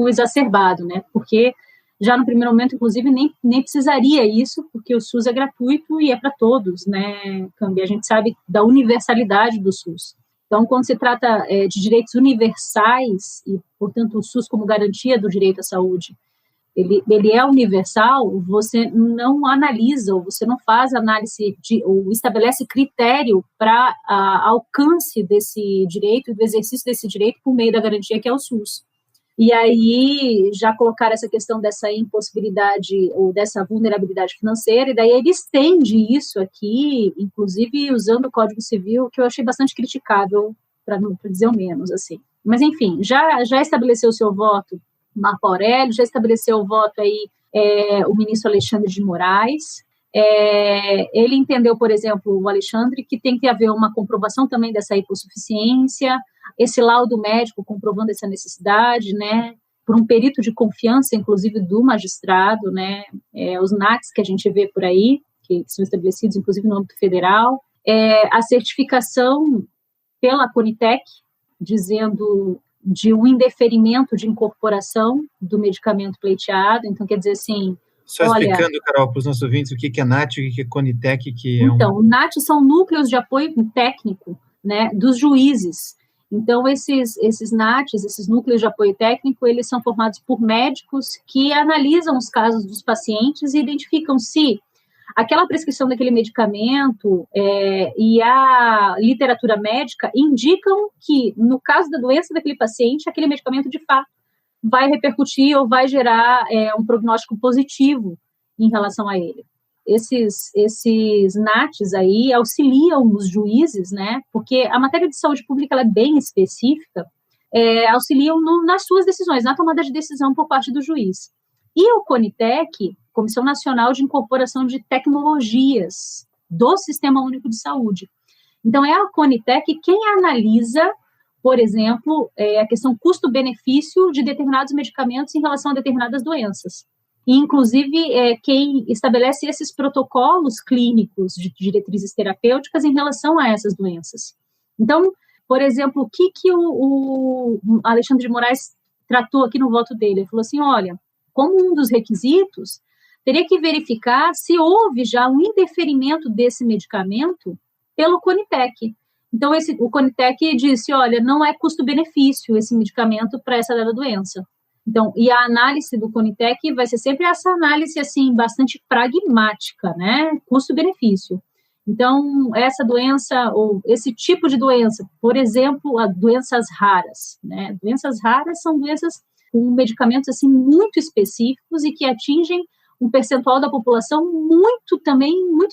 exacerbado, né? Porque já no primeiro momento, inclusive, nem precisaria isso, porque o SUS é gratuito e é para todos, né, Cambi? A gente sabe da universalidade do SUS. Então, quando se trata de direitos universais, e, portanto, o SUS como garantia do direito à saúde, ele é universal, você não analisa, ou você não faz análise, ou estabelece critério para alcance desse direito, do exercício desse direito por meio da garantia que é o SUS. E aí, já colocar essa questão dessa impossibilidade ou dessa vulnerabilidade financeira, e daí ele estende isso aqui, inclusive usando o Código Civil, que eu achei bastante criticável, para não dizer o menos, assim. Mas, enfim, já estabeleceu o seu voto Marco Aurélio, já estabeleceu o voto aí o ministro Alexandre de Moraes. Ele entendeu, por exemplo, o Alexandre, que tem que haver uma comprovação também dessa hipossuficiência, esse laudo médico comprovando essa necessidade, né, por um perito de confiança, inclusive, do magistrado, né, os NACs que a gente vê por aí, que são estabelecidos, inclusive, no âmbito federal, a certificação pela Conitec, dizendo de um indeferimento de incorporação do medicamento pleiteado. Então, quer dizer assim, só explicando, Carol, para os nossos ouvintes, o que é NAT e o que é Conitec, Então, NAT são núcleos de apoio técnico, né, dos juízes. Então, esses NATs, esses núcleos de apoio técnico, eles são formados por médicos que analisam os casos dos pacientes e identificam se aquela prescrição daquele medicamento e a literatura médica indicam que, no caso da doença daquele paciente, aquele medicamento, de fato, vai repercutir ou vai gerar um prognóstico positivo em relação a ele. Esses NATs aí auxiliam os juízes, né, porque a matéria de saúde pública ela é bem específica, auxiliam nas suas decisões, na tomada de decisão por parte do juiz. E o Conitec, Comissão Nacional de Incorporação de Tecnologias do Sistema Único de Saúde. Então, é a Conitec quem analisa, por exemplo, a questão custo-benefício de determinados medicamentos em relação a determinadas doenças. E, inclusive, quem estabelece esses protocolos clínicos de diretrizes terapêuticas em relação a essas doenças. Então, por exemplo, o que o Alexandre de Moraes tratou aqui no voto dele? Ele falou assim, olha, como um dos requisitos, teria que verificar se houve já um indeferimento desse medicamento pelo Conitec. Então, o Conitec disse, olha, não é custo-benefício esse medicamento para essa dada doença. Então, e a análise do Conitec vai ser sempre essa análise, assim, bastante pragmática, né? Custo-benefício. Então, essa doença, ou esse tipo de doença, por exemplo, doenças raras, né? Doenças raras são doenças com medicamentos, assim, muito específicos e que atingem um percentual da população muito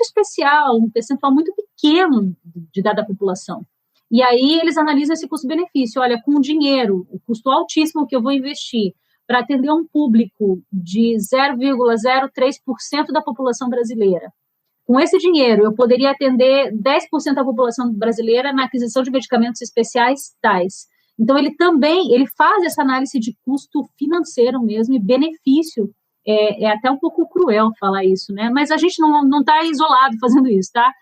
especial, um percentual muito pequeno de dada população. E aí eles analisam esse custo-benefício. Olha, com o dinheiro, o custo altíssimo que eu vou investir para atender um público de 0,03% da população brasileira. Com esse dinheiro, eu poderia atender 10% da população brasileira na aquisição de medicamentos especiais tais. Então, ele faz essa análise de custo financeiro mesmo e benefício É até um pouco cruel falar isso, né? Mas a gente não está isolado fazendo isso, tá?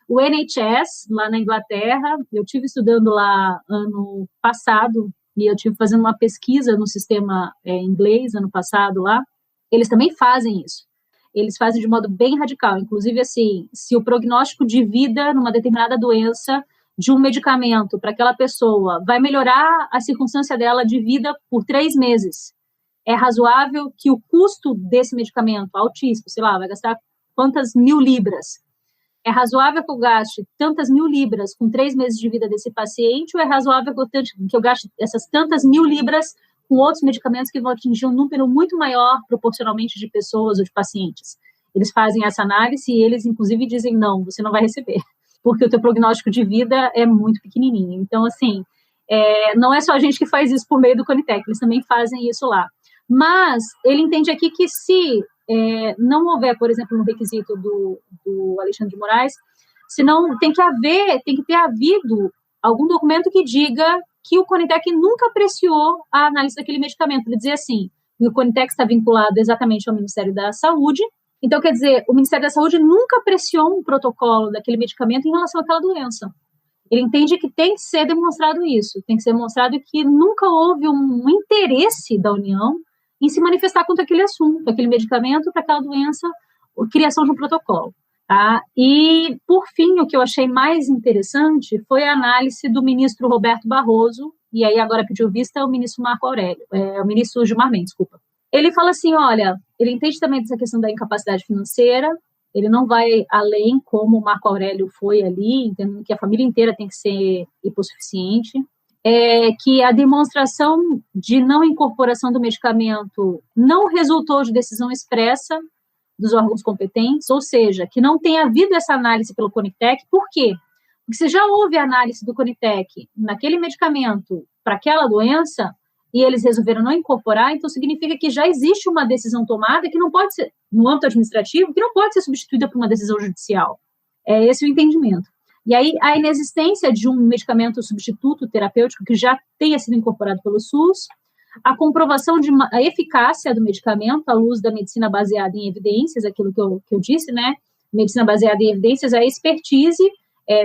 O NHS, lá na Inglaterra, eu estive estudando lá ano passado, e eu estive fazendo uma pesquisa no sistema inglês ano passado lá, eles também fazem isso. Eles fazem de modo bem radical. Inclusive, assim, se o prognóstico de vida numa determinada doença de um medicamento para aquela pessoa vai melhorar a circunstância dela de vida por 3 meses, é razoável que o custo desse medicamento altíssimo, sei lá, vai gastar quantas 1.000 libras, é razoável que eu gaste tantas 1.000 libras com 3 meses de vida desse paciente, ou é razoável que eu gaste essas tantas 1.000 libras com outros medicamentos que vão atingir um número muito maior proporcionalmente de pessoas ou de pacientes? Eles fazem essa análise e eles, inclusive, dizem, não, você não vai receber, porque o teu prognóstico de vida é muito pequenininho. Então, assim, não é só a gente que faz isso por meio do Conitec, eles também fazem isso lá. Mas ele entende aqui que se não houver, por exemplo, no requisito do Alexandre de Moraes, senão tem que ter havido algum documento que diga que o Conitec nunca apreciou a análise daquele medicamento. Ele dizia assim, o Conitec está vinculado exatamente ao Ministério da Saúde, então, quer dizer, o Ministério da Saúde nunca apreciou um protocolo daquele medicamento em relação àquela doença. Ele entende que tem que ser demonstrado isso, tem que ser demonstrado que nunca houve um interesse da União em se manifestar contra aquele assunto, aquele medicamento para aquela doença, a criação de um protocolo. Tá? E, por fim, o que eu achei mais interessante foi a análise do ministro Roberto Barroso, e aí agora pediu vista é o ministro o ministro Gilmar Mendes, desculpa. Ele fala assim, olha, ele entende também dessa questão da incapacidade financeira, ele não vai além como o Marco Aurélio foi ali, entendendo que a família inteira tem que ser hipossuficiente, que a demonstração de não incorporação do medicamento não resultou de decisão expressa dos órgãos competentes, ou seja, que não tenha havido essa análise pelo Conitec. Por quê? Porque se já houve análise do Conitec naquele medicamento para aquela doença e eles resolveram não incorporar, então significa que já existe uma decisão tomada que não pode ser, no âmbito administrativo, que não pode ser substituída por uma decisão judicial. É esse o entendimento. E aí, a inexistência de um medicamento substituto terapêutico que já tenha sido incorporado pelo SUS, a comprovação de a eficácia do medicamento à luz da medicina baseada em evidências, aquilo que eu disse, né? Medicina baseada em evidências, a expertise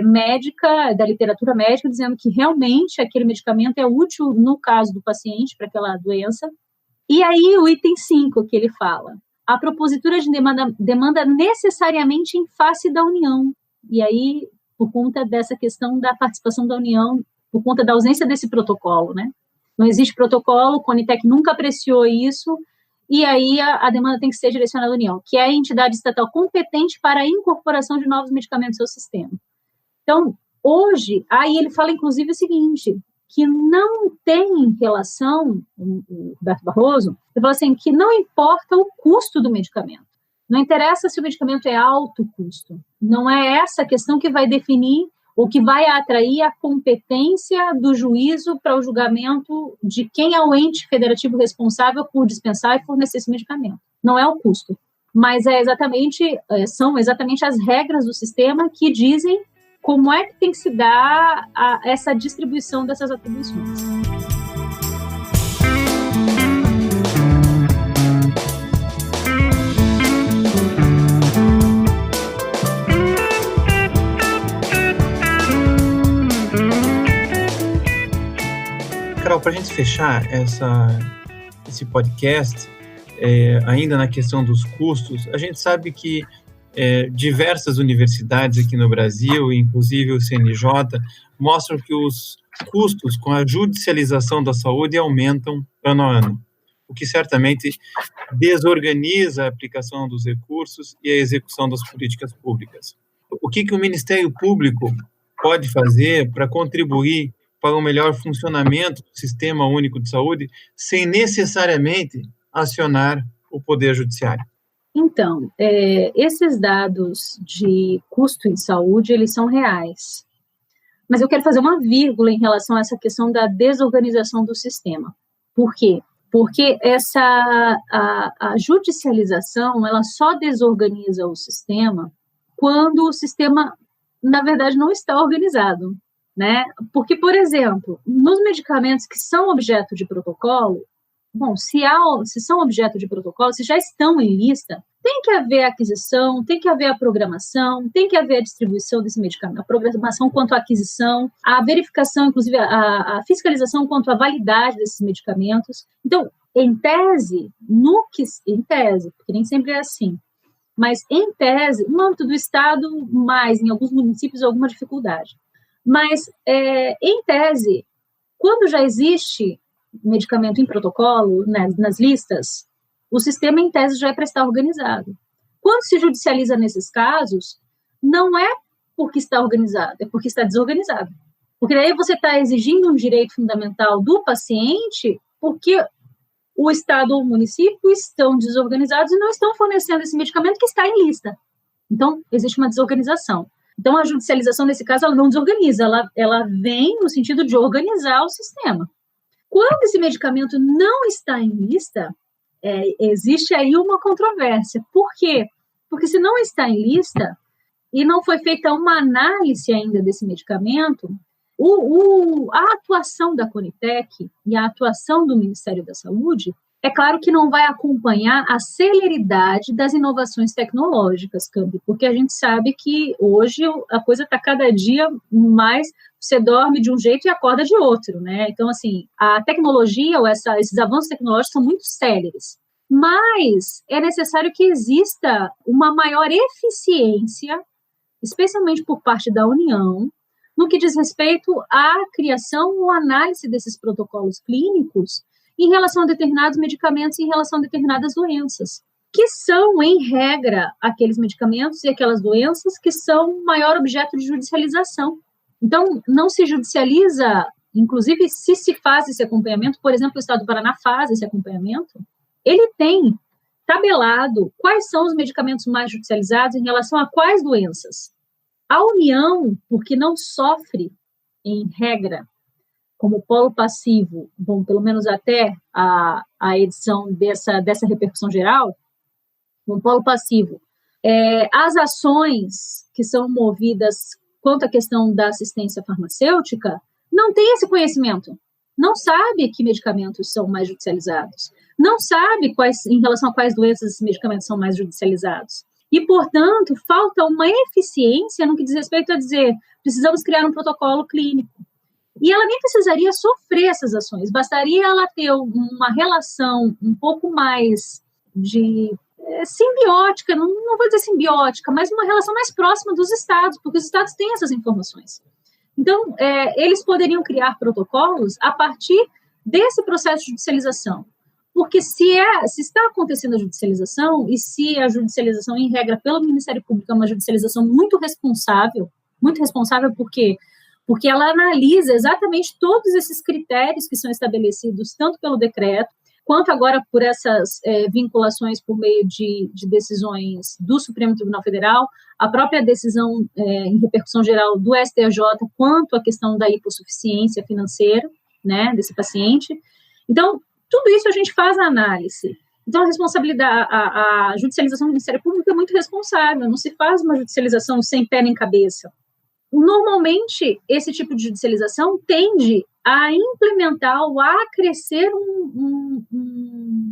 médica, da literatura médica, dizendo que realmente aquele medicamento é útil no caso do paciente para aquela doença. E aí, o item 5 que ele fala, a propositura de demanda necessariamente em face da União. E aí, por conta dessa questão da participação da União, por conta da ausência desse protocolo, né? Não existe protocolo, o Conitec nunca apreciou isso, e aí a demanda tem que ser direcionada à União, que é a entidade estatal competente para a incorporação de novos medicamentos ao sistema. Então, hoje, aí ele fala inclusive o seguinte, que não tem relação, o Roberto Barroso, ele fala assim, que não importa o custo do medicamento. Não interessa se o medicamento é alto custo. Não é essa questão que vai definir ou que vai atrair a competência do juízo para o julgamento de quem é o ente federativo responsável por dispensar e fornecer esse medicamento. Não é o custo, mas são exatamente as regras do sistema que dizem como é que tem que se dar essa distribuição dessas atribuições. Carol, para a gente fechar esse podcast, ainda na questão dos custos, a gente sabe que diversas universidades aqui no Brasil, inclusive o CNJ, mostram que os custos com a judicialização da saúde aumentam ano a ano, o que certamente desorganiza a aplicação dos recursos e a execução das políticas públicas. O que o Ministério Público pode fazer para contribuir para o melhor funcionamento do Sistema Único de Saúde, sem necessariamente acionar o Poder Judiciário? Então, esses dados de custo em saúde, eles são reais. Mas eu quero fazer uma vírgula em relação a essa questão da desorganização do sistema. Por quê? Porque a judicialização, ela só desorganiza o sistema quando o sistema, na verdade, não está organizado. Né? Porque, por exemplo, nos medicamentos que são objeto de protocolo, bom, se são objeto de protocolo, se já estão em lista, tem que haver aquisição, tem que haver a programação, tem que haver a distribuição desse medicamento, a programação quanto à aquisição, a verificação, inclusive a fiscalização quanto à validade desses medicamentos. Então, em tese, porque nem sempre é assim, mas em tese, no âmbito do Estado, mais em alguns municípios, alguma dificuldade. Mas, em tese, quando já existe medicamento em protocolo, né, nas listas, o sistema, em tese, já é para estar organizado. Quando se judicializa nesses casos, não é porque está organizado, é porque está desorganizado. Porque daí você está exigindo um direito fundamental do paciente porque o Estado ou o município estão desorganizados e não estão fornecendo esse medicamento que está em lista. Então, existe uma desorganização. Então, a judicialização, nesse caso, ela não desorganiza, ela vem no sentido de organizar o sistema. Quando esse medicamento não está em lista, existe aí uma controvérsia. Por quê? Porque se não está em lista e não foi feita uma análise ainda desse medicamento, a atuação da Conitec e a atuação do Ministério da Saúde, é claro que não vai acompanhar a celeridade das inovações tecnológicas, Cambi, porque a gente sabe que hoje a coisa está cada dia mais, você dorme de um jeito e acorda de outro, né? Então, assim, a tecnologia, ou esses avanços tecnológicos são muito céleres, mas é necessário que exista uma maior eficiência, especialmente por parte da União, no que diz respeito à criação ou análise desses protocolos clínicos em relação a determinados medicamentos, em relação a determinadas doenças, que são, em regra, aqueles medicamentos e aquelas doenças que são maior objeto de judicialização. Então, não se judicializa, inclusive se faz esse acompanhamento, por exemplo, o Estado do Paraná faz esse acompanhamento, ele tem tabelado quais são os medicamentos mais judicializados em relação a quais doenças. A União, porque não sofre, em regra, como polo passivo, bom, pelo menos até a edição dessa repercussão geral, como polo passivo, as ações que são movidas quanto à questão da assistência farmacêutica, não tem esse conhecimento, não sabe que medicamentos são mais judicializados, não sabe em relação a quais doenças esses medicamentos são mais judicializados. E, portanto, falta uma eficiência no que diz respeito a dizer, precisamos criar um protocolo clínico. E ela nem precisaria sofrer essas ações, bastaria ela ter uma relação um pouco mais simbiótica, não vou dizer simbiótica, mas uma relação mais próxima dos estados, porque os estados têm essas informações. Então, eles poderiam criar protocolos a partir desse processo de judicialização. Porque se está acontecendo a judicialização, e se a judicialização, em regra, pelo Ministério Público, é uma judicialização muito responsável porque ela analisa exatamente todos esses critérios que são estabelecidos, tanto pelo decreto, quanto agora por essas vinculações por meio de decisões do Supremo Tribunal Federal, a própria decisão em repercussão geral do STJ, quanto à questão da hipossuficiência financeira, né, desse paciente. Então, tudo isso a gente faz a análise. Então, a responsabilidade, a judicialização do Ministério Público é muito responsável, não se faz uma judicialização sem pé nem cabeça. Normalmente, esse tipo de judicialização tende a implementar ou a crescer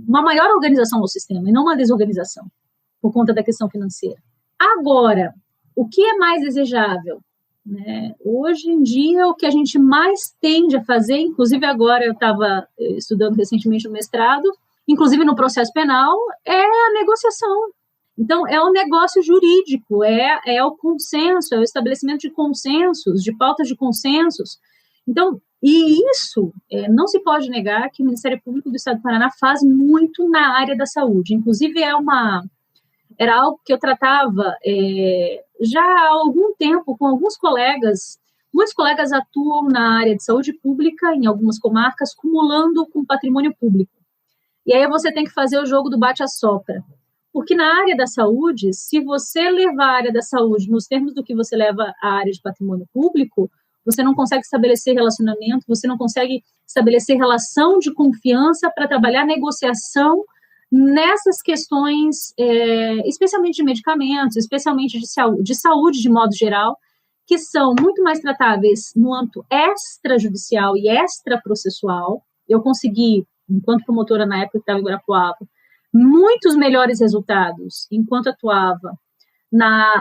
uma maior organização do sistema, e não uma desorganização, por conta da questão financeira. Agora, o que é mais desejável? Hoje em dia, o que a gente mais tende a fazer, inclusive agora eu estava estudando recentemente no mestrado, inclusive no processo penal, é a negociação. Então, é o negócio jurídico, é o consenso, é o estabelecimento de consensos, de pautas de consensos. Então, e isso, não se pode negar que o Ministério Público do Estado do Paraná faz muito na área da saúde. Inclusive, era algo que eu tratava já há algum tempo com alguns colegas. Muitos colegas atuam na área de saúde pública, em algumas comarcas, cumulando com patrimônio público. E aí você tem que fazer o jogo do bate-a-sopra. Porque na área da saúde, se você levar a área da saúde nos termos do que você leva a área de patrimônio público, você não consegue estabelecer relacionamento, você não consegue estabelecer relação de confiança para trabalhar negociação nessas questões, especialmente de medicamentos, especialmente de saúde de modo geral, que são muito mais tratáveis no âmbito extrajudicial e extraprocessual. Eu consegui enquanto promotora na época que estava em Guarapuava, muitos melhores resultados enquanto atuava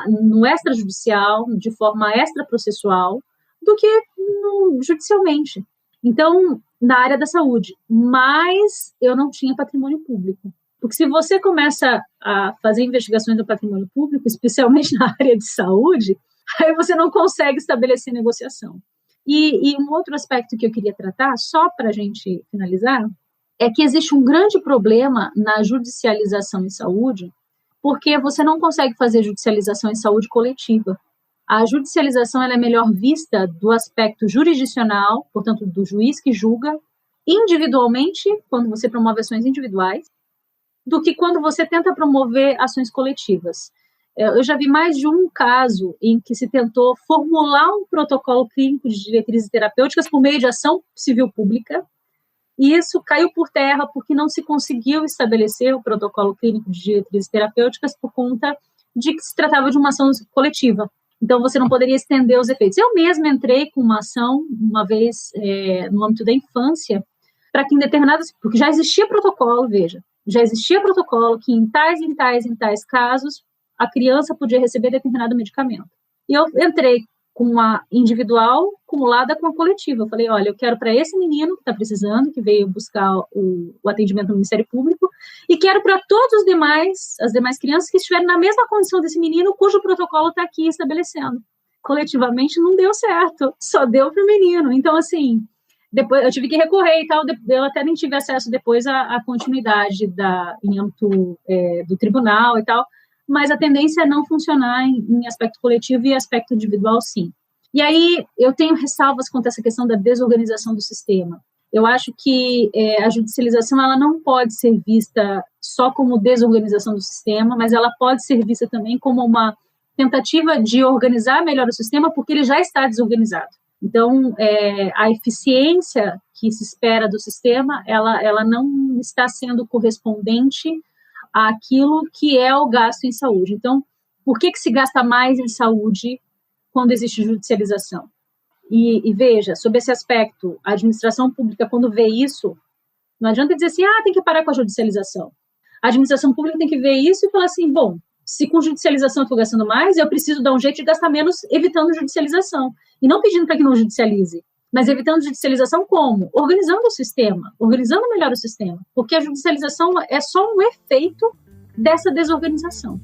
no extrajudicial, de forma extraprocessual, do que judicialmente. Então, na área da saúde. Mas eu não tinha patrimônio público. Porque se você começa a fazer investigações do patrimônio público, especialmente na área de saúde, aí você não consegue estabelecer negociação. E um outro aspecto que eu queria tratar, só para a gente finalizar, é que existe um grande problema na judicialização em saúde, porque você não consegue fazer judicialização em saúde coletiva. A judicialização ela é melhor vista do aspecto jurisdicional, portanto, do juiz que julga, individualmente, quando você promove ações individuais, do que quando você tenta promover ações coletivas. Eu já vi mais de um caso em que se tentou formular um protocolo clínico de diretrizes terapêuticas por meio de ação civil pública, e isso caiu por terra porque não se conseguiu estabelecer o protocolo clínico de diretrizes terapêuticas por conta de que se tratava de uma ação coletiva. Então, você não poderia estender os efeitos. Eu mesma entrei com uma ação, uma vez, no âmbito da infância, para que em determinadas... Porque já existia protocolo, veja, já existia protocolo que em tais casos, a criança podia receber determinado medicamento. E eu entrei com a individual acumulada com a coletiva. Eu falei, olha, eu quero para esse menino que está precisando, que veio buscar o atendimento no Ministério Público, e quero para todos as demais crianças que estiverem na mesma condição desse menino, cujo protocolo está aqui estabelecendo. Coletivamente não deu certo, só deu para o menino. Então, assim, depois eu tive que recorrer e tal, eu até nem tive acesso depois à continuidade em âmbito do tribunal e tal, mas a tendência é não funcionar em aspecto coletivo e aspecto individual, sim. E aí, eu tenho ressalvas quanto a essa questão da desorganização do sistema. Eu acho que a judicialização ela não pode ser vista só como desorganização do sistema, mas ela pode ser vista também como uma tentativa de organizar melhor o sistema, porque ele já está desorganizado. Então, a eficiência que se espera do sistema, ela não está sendo correspondente àquilo que é o gasto em saúde. Então, por que se gasta mais em saúde quando existe judicialização? E veja, sobre esse aspecto, a administração pública, quando vê isso, não adianta dizer assim, tem que parar com a judicialização. A administração pública tem que ver isso e falar assim, bom, se com judicialização eu estou gastando mais, eu preciso dar um jeito de gastar menos evitando judicialização. E não pedindo para que não judicialize, mas evitando judicialização como? Organizando o sistema, organizando melhor o sistema. Porque a judicialização é só um efeito dessa desorganização.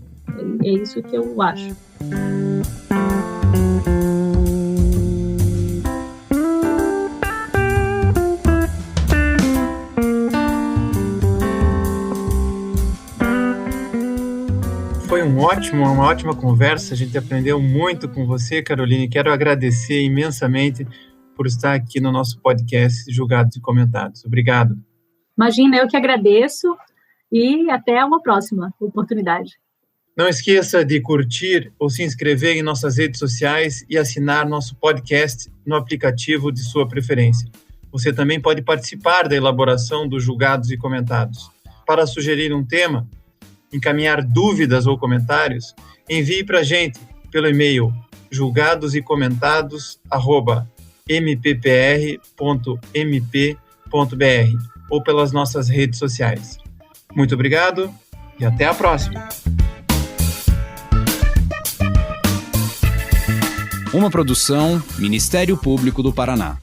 É isso que eu acho. Foi uma ótima conversa, a gente aprendeu muito com você, Caroline. Quero agradecer imensamente por estar aqui no nosso podcast Julgados e Comentados. Obrigado. Imagina, eu que agradeço e até uma próxima oportunidade. Não esqueça de curtir ou se inscrever em nossas redes sociais e assinar nosso podcast no aplicativo de sua preferência. Você também pode participar da elaboração dos Julgados e Comentados. Para sugerir um tema, encaminhar dúvidas ou comentários, envie para a gente pelo e-mail julgadosecomentado@mppr.mp.br ou pelas nossas redes sociais. Muito obrigado e até a próxima! Uma produção Ministério Público do Paraná.